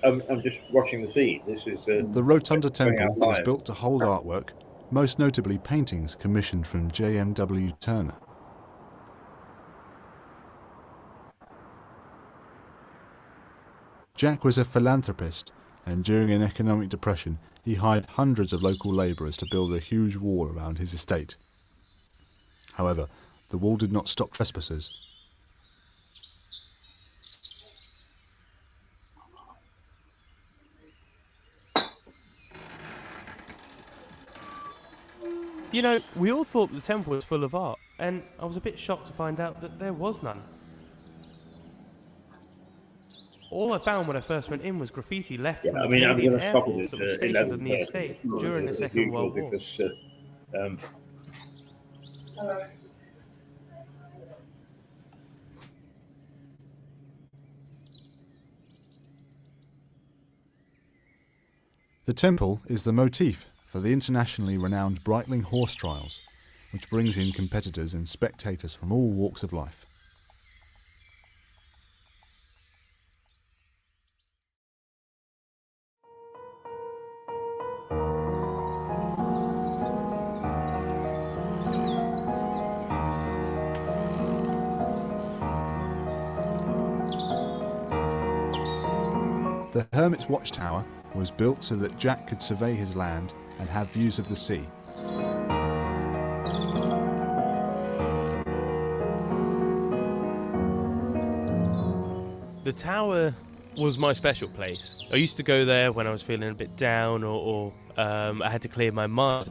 I'm just watching the feed. This is the Rotunda Temple was built to hold artwork, most notably paintings commissioned from J.M.W. Turner. Jack was a philanthropist, and during an economic depression, he hired hundreds of local labourers to build a huge wall around his estate. However, the wall did not stop trespassers. We all thought the temple was full of art, and I was a bit shocked to find out that there was none. All I found when I first went in was graffiti left from the Canadian Air Force that was stationed in the estate during the Second World War. Because, The temple is the motif for the internationally renowned Brightling horse trials, which brings in competitors and spectators from all walks of life. The Hermit's Watchtower was built so that Jack could survey his land and have views of the sea. The tower was my special place. I used to go there when I was feeling a bit down or I had to clear my mind.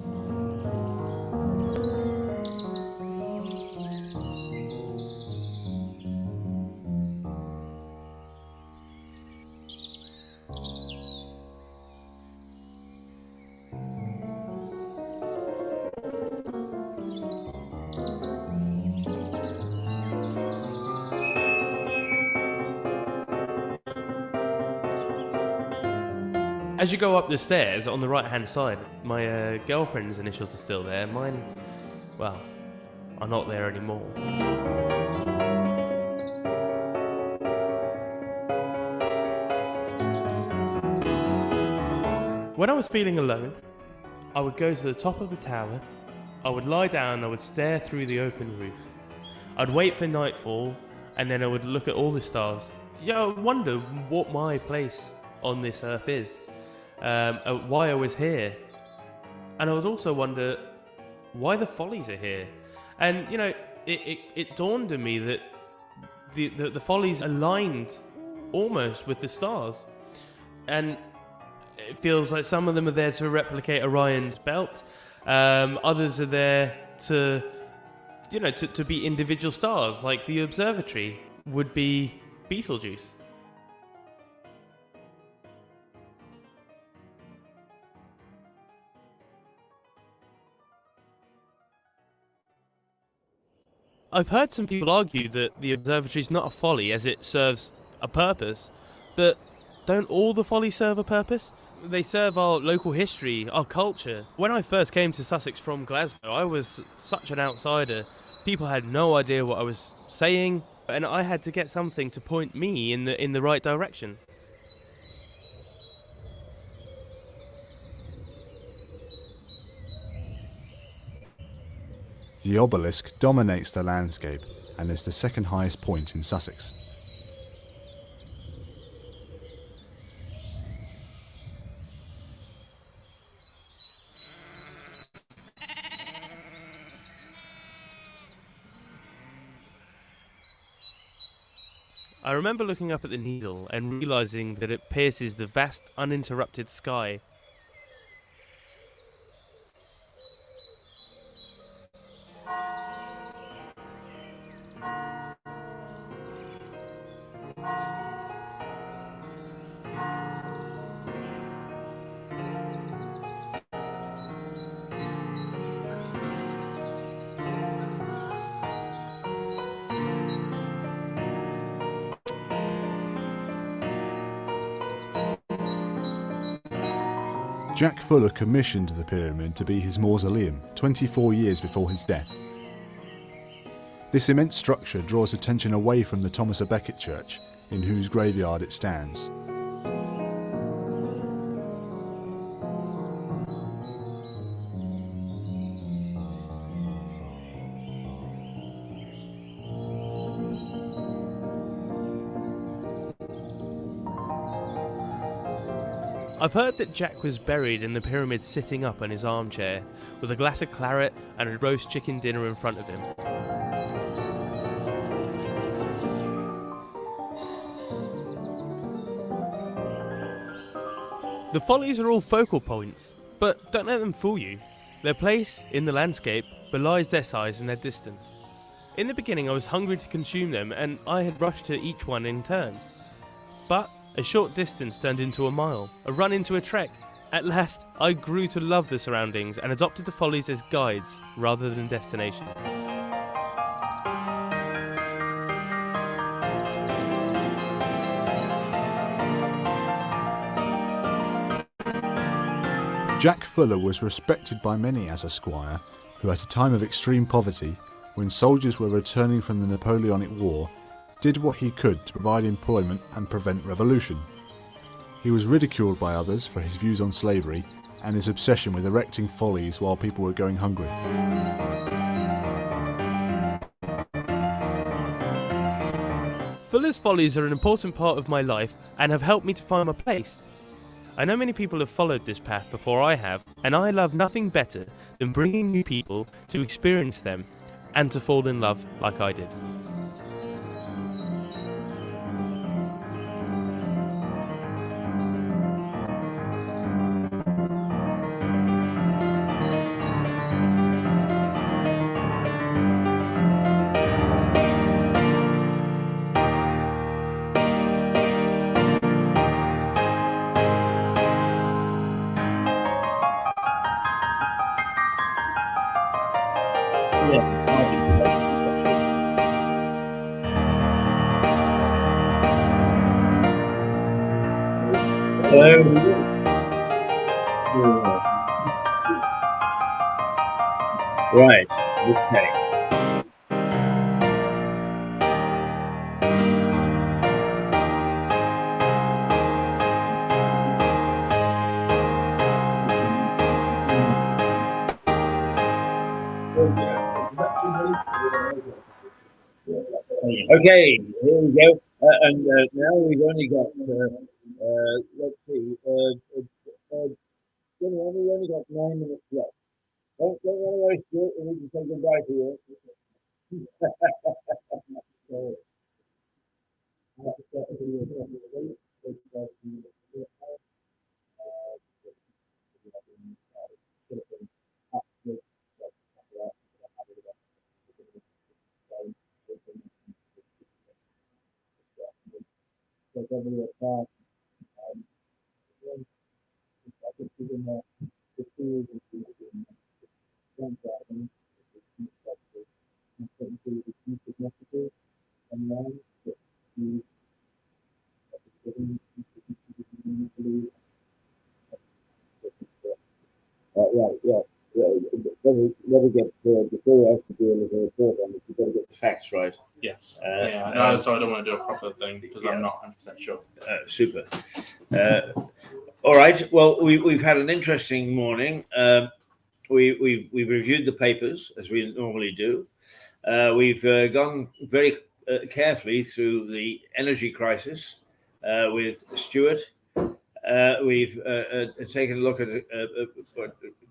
As you go up the stairs, on the right-hand side, my girlfriend's initials are still there. Mine, well, are not there anymore. When I was feeling alone, I would go to the top of the tower, I would lie down, I would stare through the open roof. I'd wait for nightfall, and then I would look at all the stars. Yeah, I would wonder what my place on this earth is. Why I was here, and I would also wonder why the Follies are here. And you know, it dawned on me that the Follies aligned almost with the stars, and it feels like some of them are there to replicate Orion's belt, others are there to, you know, to be individual stars, like the observatory would be Betelgeuse. I've heard some people argue that the observatory is not a folly as it serves a purpose, but don't all the follies serve a purpose? They serve our local history, our culture. When I first came to Sussex from Glasgow, I was such an outsider. People had no idea what I was saying, and I had to get something to point me in the right direction. The obelisk dominates the landscape and is the second highest point in Sussex. I remember looking up at the needle and realising that it pierces the vast, uninterrupted sky. Jack Fuller commissioned the pyramid to be his mausoleum 24 years before his death. This immense structure draws attention away from the Thomas à Becket church, in whose graveyard it stands. I've heard that Jack was buried in the pyramid sitting up in his armchair, with a glass of claret and a roast chicken dinner in front of him. The Follies are all focal points, but don't let them fool you. Their place in the landscape belies their size and their distance. In the beginning I was hungry to consume them, and I had rushed to each one in turn. But a short distance turned into a mile, a run into a trek. At last, I grew to love the surroundings and adopted the Follies as guides rather than destinations. Jack Fuller was respected by many as a squire who, at a time of extreme poverty, when soldiers were returning from the Napoleonic War, did what he could to provide employment and prevent revolution. He was ridiculed by others for his views on slavery and his obsession with erecting follies while people were going hungry. Fuller's Follies are an important part of my life and have helped me to find my place. I know many people have followed this path before I have, and I love nothing better than bringing new people to experience them and to fall in love like I did. Right. Okay. Okay, here we go. And now we've only got, let's see, we've only got 9 minutes left. Don't want to waste it. We need to say goodbye to you. Right, yeah. Never get before we have to do a little report on it. You've got to get the facts right. Yes. No, so I don't want to do a proper thing because I'm not 100% sure. Super. All right. Well, we've had an interesting morning. We've reviewed the papers as we normally do. We've gone very carefully through the energy crisis with Stuart. We've taken a look at,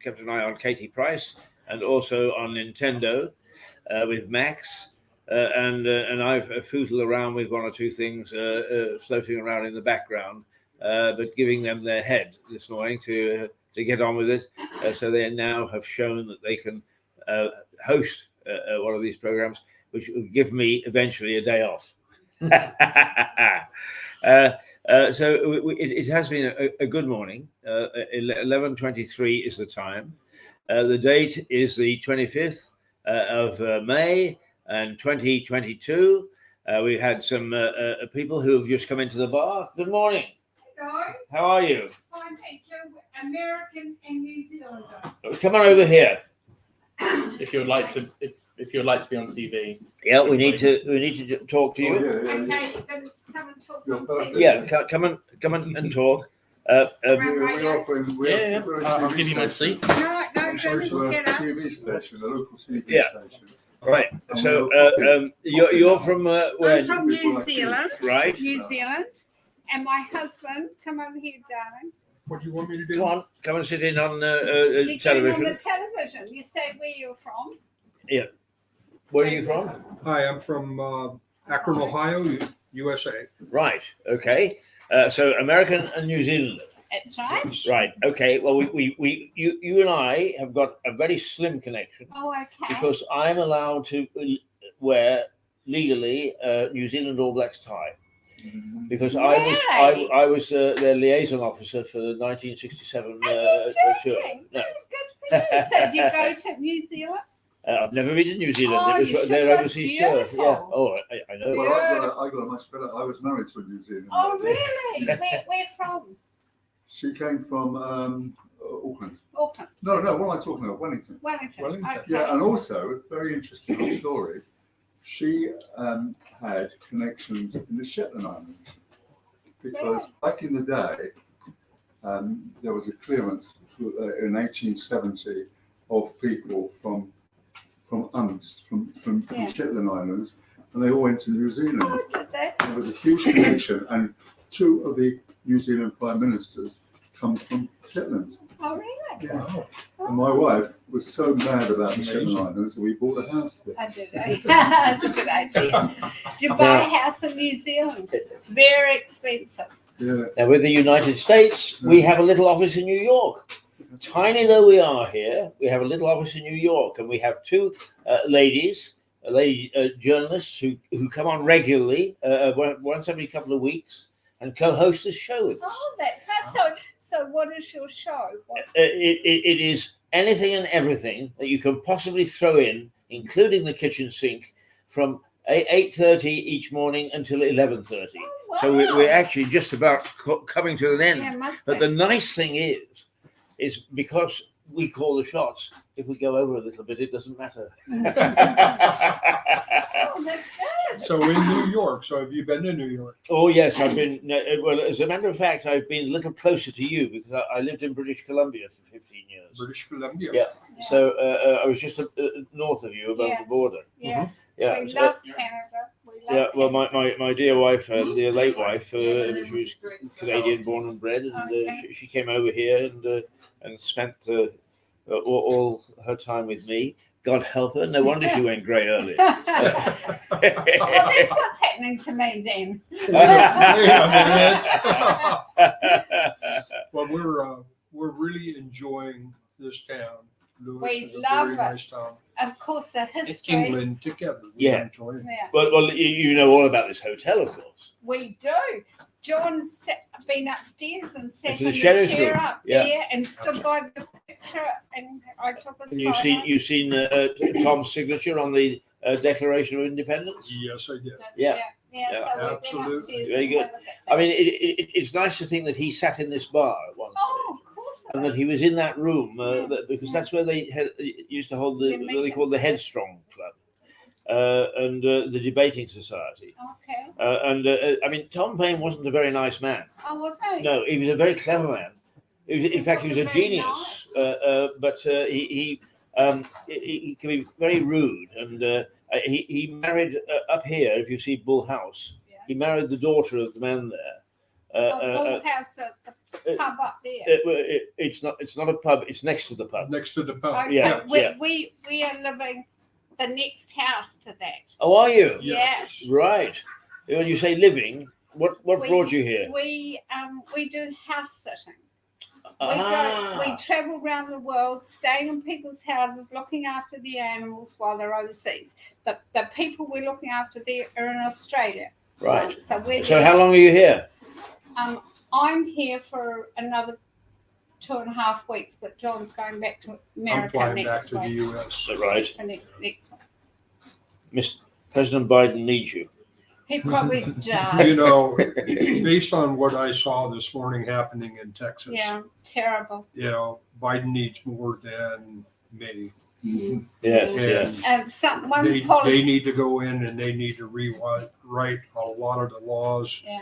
kept an eye on Katie Price and also on Nintendo with Max. And I've footled around with one or two things floating around in the background, but giving them their head this morning to get on with it. So they now have shown that they can host one of these programs, which will give me eventually a day off. So it has been a good morning. 11:23 is the time. The date is the 25th of May and 2022. We had some people who have just come into the bar. Good morning. Hello. How are you? Fine, thank you. American and New Zealander. Come on over here. If you would like to, if you would like to be on TV. Yeah, we need to talk to you. Okay, then come and talk to me. Yeah, come on and talk. I'll give you my seat. No, Social get up. TV station, a local TV station. Right. So you're from where? I'm from New Zealand. Right. New Zealand. And my husband, come over here, darling. What do you want me to do? Come on, come and sit in on You're television. on the television. You say where you're from. Yeah. Where are you from? Hi, I'm from Akron, Ohio, USA. Right. Okay. So American and New Zealand. That's right. Right. Okay. Well, you and I have got a very slim connection Oh, okay. because I'm allowed to wear legally New Zealand All Blacks tie. Because Really? I was their liaison officer for the 1967 Are you tour. joking? No. Good for you. So do you go to New Zealand? I've never been to New Zealand. Oh, It you was should. their That's overseas tour. beautiful. Yeah. Oh, I know. Well, I got a much better. I was married to a New Zealander. Oh, really? Where from? She came from Auckland. Auckland. No, what am I talking about? Wellington. Wellington. Wellington. Okay. Yeah, and also, very interesting story, she had connections in the Shetland Islands. Because back in the day, there was a clearance in 1870 of people from Unst, from Yeah. Shetland Islands, and they all went to New Zealand. Oh, did they? There was a huge connection, and 2 of the New Zealand prime ministers come from Shetland. Oh, really? Yeah. And my wife was so mad about the Shetland Islands that we bought a house there. I did. That's a good idea. Do you buy a house in New Zealand? It's very expensive. Yeah. Now, with the United States, we have a little office in New York. Tiny though we are here, we have a little office in New York, and we have 2 ladies, journalists who come on regularly, once every couple of weeks, and co-host this show with us. Oh, that's nice. So what is your show? It is anything and everything that you can possibly throw in, including the kitchen sink, from 8:30 each morning until 11:30. Oh, So wow. we're actually just about coming to an end. Yeah, must But be. the nice thing is because we call the shots. If we go over a little bit, it doesn't matter. Oh, that's good. So in New York. So have you been to New York? Oh yes, I've been. Well, as a matter of fact, I've been a little closer to you because I lived in British Columbia for 15 years. British Columbia. Yeah. So I was just north of you, above the Yes. border. Yes. Yeah, We so- love Canada. We love Yeah. Well, Canada. my dear wife, dear late wife, she was Canadian born and bred, and Okay. she came over here and spent all her time with me. God help her. No wonder she went grey early. Well, that's what's happening to me then. Well, we're really enjoying this town. Lewis We is a love very it. nice town. Of course, the In history. England together. We Yeah. enjoy it. Yeah, well, you know all about this hotel, of course. we do. John's been upstairs and sat Into in the the sheriff's chair room. up Yeah. there and stood by the picture, and I took his And photo. you've seen Tom's signature on the Declaration of Independence. Yes, I did. Yeah. Yeah, Yeah. so we've Absolutely. been upstairs. Very and good. had a look at I mean, that. it's nice to think that he sat in this bar at one Oh, stage, of course. and that he was in that room because Yeah. that's where they used to hold The what they call the meetings, yeah. Headstrong Club and the Debating Society. Okay. I mean, Tom Paine wasn't a very nice man. Oh, was he? No, he was a very clever man. In fact, he was a wasn't very genius, but he can be very rude. And he married up here. If you see Bull House, he Yes. married the daughter of the man there. Bull House at the pub up there. It's not a pub. It's next to the pub. Next to the pub. Okay, yeah, yeah. we are living the next house to that. Oh, are you? Yes. Right. When you say living, what brought you here? We do house sitting. Ah. We travel around the world, staying in people's houses, looking after the animals while they're overseas. The people we're looking after there are in Australia. Right. So we're So there. how long are you here? I'm here for another 2.5 weeks, but John's going back to I'm America flying back next to the week. U.S. Right. For next week. Mr. President Biden needs you. He probably does. You know, based on what I saw this morning happening in Texas, Yeah, terrible. you know, Biden needs more than me. Mhm. Yes, And yes. And one they need to go in and they need to rewrite a lot of the laws Yeah.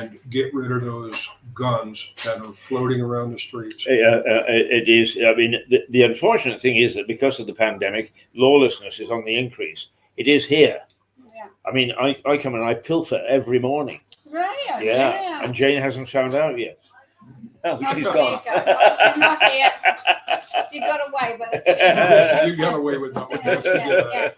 and get rid of those guns that are floating around the streets. It is. I mean, the unfortunate thing is that because of the pandemic, lawlessness is on the increase. It is here. Yeah. I mean, I come and I pilfer every morning. Right. Yeah. And Jane hasn't found out yet. Oh, Oh, she's there gone. you go. Oh, she's not yet. You got away with it. You got away with that one. Yeah.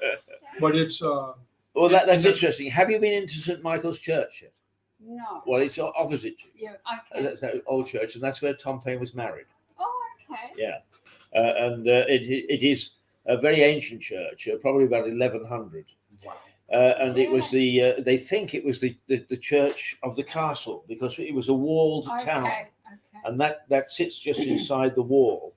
But it's Well, that's interesting. Have you been into St. Michael's Church yet? No. Well, it's opposite you. Yeah. Okay. That's that old church, and that's where Tom Paine was married. Oh, okay. Yeah. It is a very ancient church, probably about 1100. And it was they think it was the church of the castle because it was a walled town, Okay. and that sits just inside the wall.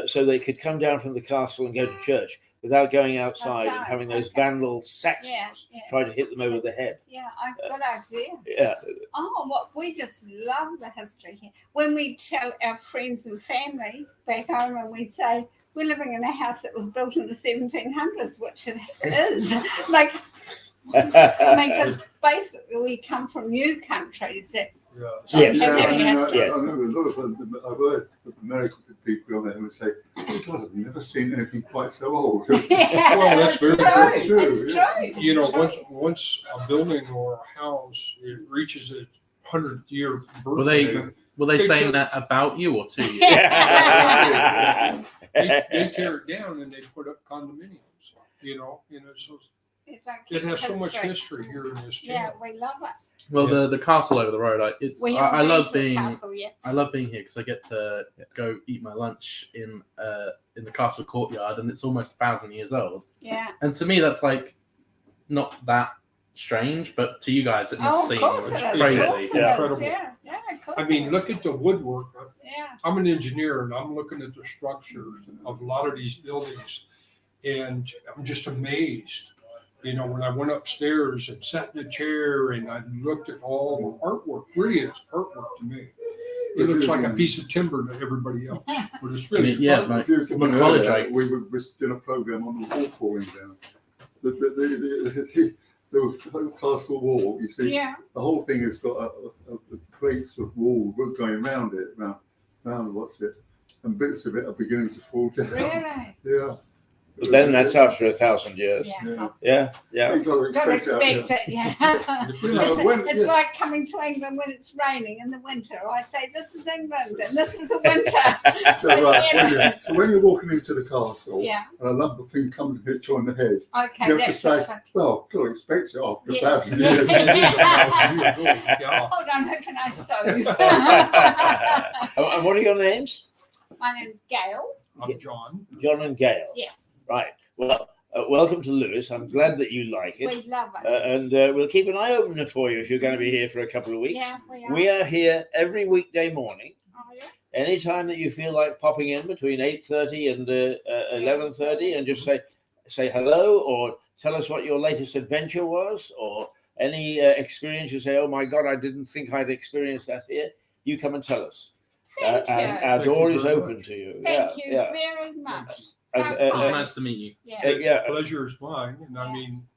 So they could come down from the castle and go to church without going outside and having those vandal Saxons Yeah. try to hit them over the head. Yeah, good idea. Yeah. Oh, well, we just love the history here. When we tell our friends and family back home and we say, we're living in a house that was built in the 1700s, which it is. Like, I mean, because basically we come from new countries that Yes. Yeah, I yes. know a lot of I've heard American people on there who would say, "Oh God, I've never seen anything quite so old." yeah, Well, that's very true. It's true. you know, It's true. once a building or a house it reaches its 100-year Were they birthday, were they They saying took- that about you or to you? they tear it down and they put up condominiums. So It's like it has so much history here in this Yeah, town. we love it. Well, the castle over the road. We I haven't love been to the being castle yet. I love being here because I get to go eat my lunch in the castle courtyard, and it's almost 1,000 years old. Yeah. And to me, that's like not that strange, but to you guys, it must Oh, seem of course it is. crazy. Of course it Yeah. is. Incredible. Yeah, of course I mean, it look is. at the woodwork. Yeah. I'm an engineer and I'm looking at the structures of a lot of these buildings and I'm just amazed You know, when I went upstairs and sat in a chair and I looked at all the artwork, really it's artwork to me. It looks like a piece of timber to everybody else, but it's really If you come my in college, earlier, we were doing a program on the wall falling down. The castle wall, you see, Yeah. the whole thing has got a plates of wall going round it, round what's it, and bits of it are beginning to fall down. Really? Yeah. But then that's after 1,000 years. Yeah. Yeah. You've got to Don't expect expect it, yeah. You know, It's like coming to England when it's raining in the winter. I say, this is England and this is the winter. So, so when you're walking into the castle, Yeah. and a lump of thing comes and hits you on the head, Okay, you have to that's say, different. well, got to expect it after Yeah. 1,000 years. Yeah. Hold on, who can I sew? And what are your names? My name's Gail. I'm John. John and Gail. Yes, Right. Well, welcome to Lewis. I'm glad that you like it. we love it. And we'll keep an eye open for you if you're going to be here for a couple of weeks. Yeah, we are. We are here every weekday morning. Oh, yeah. Anytime that you feel like popping in between 8:30 and 11:30 and just say hello or tell us what your latest adventure was or any experience you say, oh my God, I didn't think I'd experienced that here. You come and tell us. Thank And you. our Thank door you is very open much. to you. Thank you Yeah. very much. And, How It was kind. nice to meet you. Yeah. yeah. Pleasure is mine. And I Yeah. mean,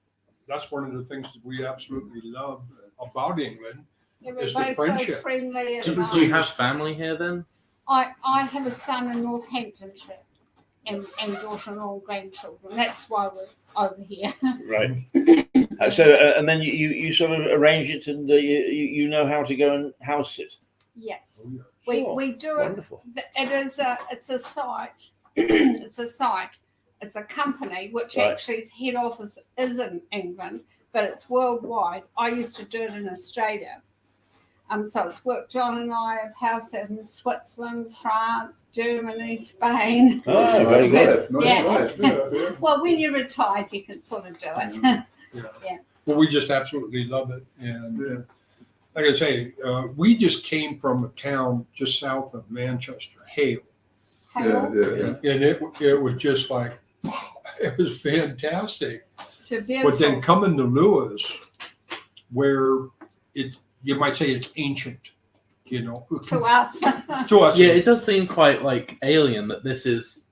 that's one of the things that we absolutely love about England. Everybody's the so friendship. friendly and Do nice. you have family here then? I have a son in Northamptonshire and daughter-in-law grandchildren. That's why we're over here. Right. So, and then you sort of arrange it and you know how to go and house it. Yes. Oh, yeah. Sure. We do it. Wonderful. It's a site. It's a site. It's a company which Right. actually its head office is in England, but it's worldwide. I used to do it in Australia. So it's worked. John and I have houses in Switzerland, France, Germany, Spain. Oh, very good. Nice. Yeah. Well, when you're retired, you can sort of do it. Yeah. Well, we just absolutely love it. And like I say, we just came from a town just south of Manchester, Hale. Hale. Yeah. And it was just like, it was fantastic. It's a beautiful. But then coming to Lewis, where you might say it's ancient, you know. to us. To us. Yeah, it does seem quite like alien that this is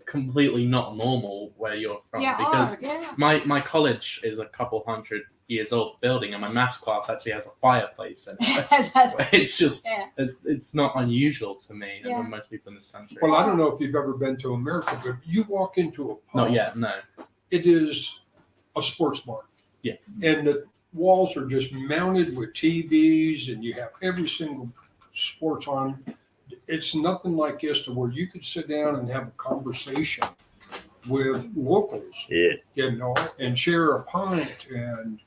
completely not normal where you're from. Because my college is a couple hundred years old building and my maths class actually has a fireplace in it. It's just it's not unusual to me and to most people in this country. Well, I don't know if you've ever been to America, but you walk into a pub. Not yet, no. It is a sports bar. Yeah. And the walls are just mounted with TVs and you have every single sports on. It's nothing like this to where you could sit down and have a conversation with locals, you know, and share a pint and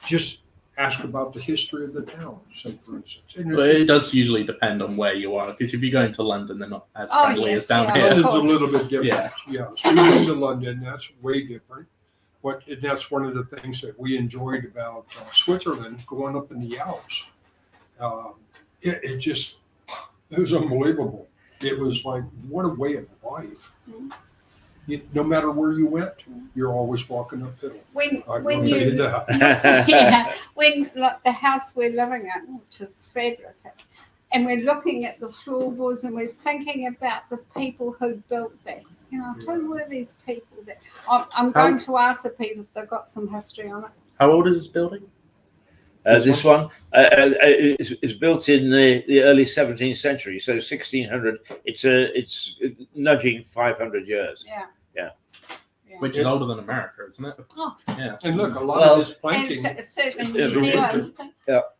just ask about the history of the town, say for instance. But it does usually depend on where you are, because if you go into London, they're not as friendly as down It's here. a little bit different. Yeah. So we went to London, that's way different. But that's one of the things that we enjoyed about Switzerland, going up in the Alps. It was unbelievable. It was like, what a way of life. No matter where you went, you're always walking uphill. When the house we're living in, which is fabulous, and we're looking at the floorboards and we're thinking about the people who built that. You know, who were these people that? I'm going to ask the people if they've got some history on it. How old is this building? This one is built in the early 17th century, so 1600. It's nudging 500 years. Yeah. Which is older than America, isn't it? Oh. Yeah. And look, a lot of this planking. And certainly New Zealand.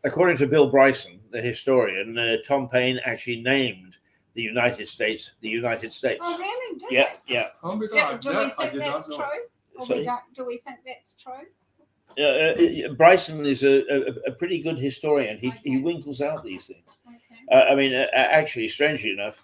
According to Bill Bryson, the historian, Tom Paine actually named the United States the United States. Oh, really? Did Yeah. Oh my God, do we I think did not that's know. true? Or do we think that's true? Bryson is a pretty good historian. He winkles out these things. Okay. I mean, actually, strangely enough,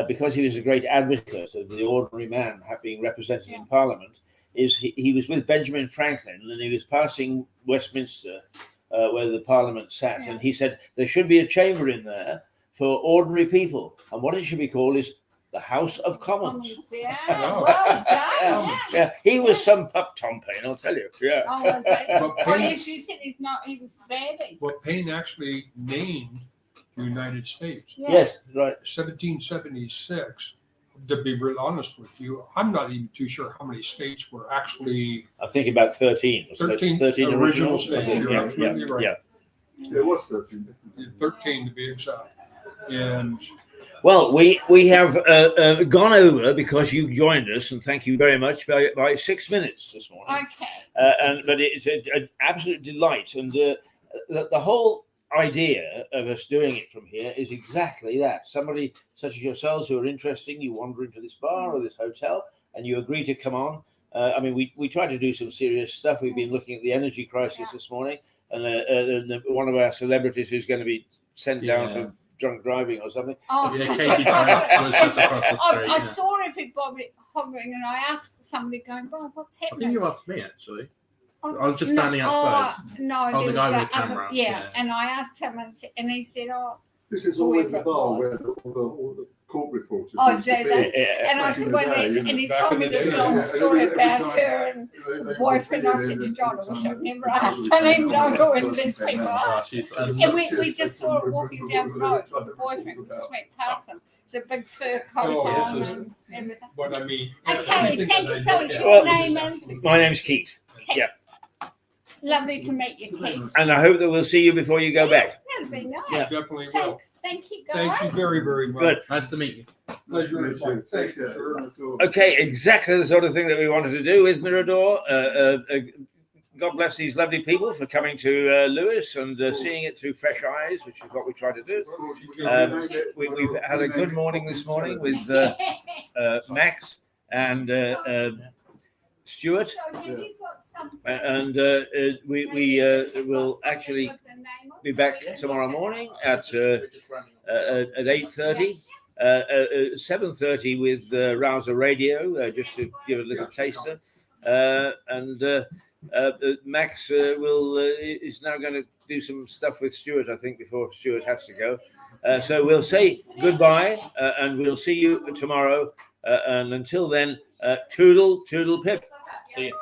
because he was a great advocate of the ordinary man being represented in Parliament, he was with Benjamin Franklin and he was passing Westminster, where the Parliament sat, and he said there should be a chamber in there for ordinary people, and what it should be called is the House of Commons. Yeah, Oh. well done. Yeah. He was some pup, Tom Paine, I'll tell you. Yeah. Oh, was it? But Well, Payne, yes, you said he's not. He was baby. but Payne actually named the United States. Yeah. Yes, right. 1776. To be real honest with you, I'm not even too sure how many states were actually I think about 13. wasn't it? 13 original originals. states. Yeah, You're yeah, absolutely right. yeah. It was 13. 13 to be exact. And Well, we have gone over because you joined us, and thank you very much, by 6 minutes this morning. Okay. But it's an absolute delight, and the whole idea of us doing it from here is exactly that. Somebody such as yourselves who are interesting, you wander into this bar or this hotel, and you agree to come on. I mean, we try to do some serious stuff. We've been looking at the energy crisis this morning, and one of our celebrities who's going to be sent down for drunk driving or something. Oh, Yeah, Katie Price was just across the street. I saw everybody hovering, and I asked somebody, going, "Well, what's I think happening?" you asked me actually. Oh, I was just standing outside. No, Oh, the there guy was with the camera, Yeah, yeah. and I asked him, and he said, "Oh." This is always the Whoever it bar was. where all the court reporters. Oh, used to do be. they? And I Back in said, the well, day, and he back told in me the this day, long yeah. story Every about time- her and They the boyfriend. I said to John, I wish I'd never asked. I didn't know who and these people are. Oh, she's And we just saw her walking down the road with the boyfriend. We just went past him. It's a big fur coat Oh, yeah. on and everything. but I mean, Okay, everything thank that you I so look much. at- Your name is? My name's Keith, Lovely to meet you, Keith. and I hope that we'll see you before you go back. Yes, that'd be nice. Yeah. Definitely will. Thanks. Thank you, guys. Thank you very, very much. Good. nice to meet you. Pleasure. Nice to meet you. Thank Take you, care. sir. That's all. Okay, exactly the sort of thing that we wanted to do with Mirador. God bless these lovely people for coming to Lewis and seeing it through fresh eyes, which is what we try to do. We've had a good morning this morning with Max and Stuart, So have you got some- and we will actually be back tomorrow morning at 8:30. 7:30 with Rouser Radio, just to give a little taster, and Max is now going to do some stuff with Stuart, I think, before Stuart has to go. So we'll say goodbye, and we'll see you tomorrow. And until then, toodle pip. See you.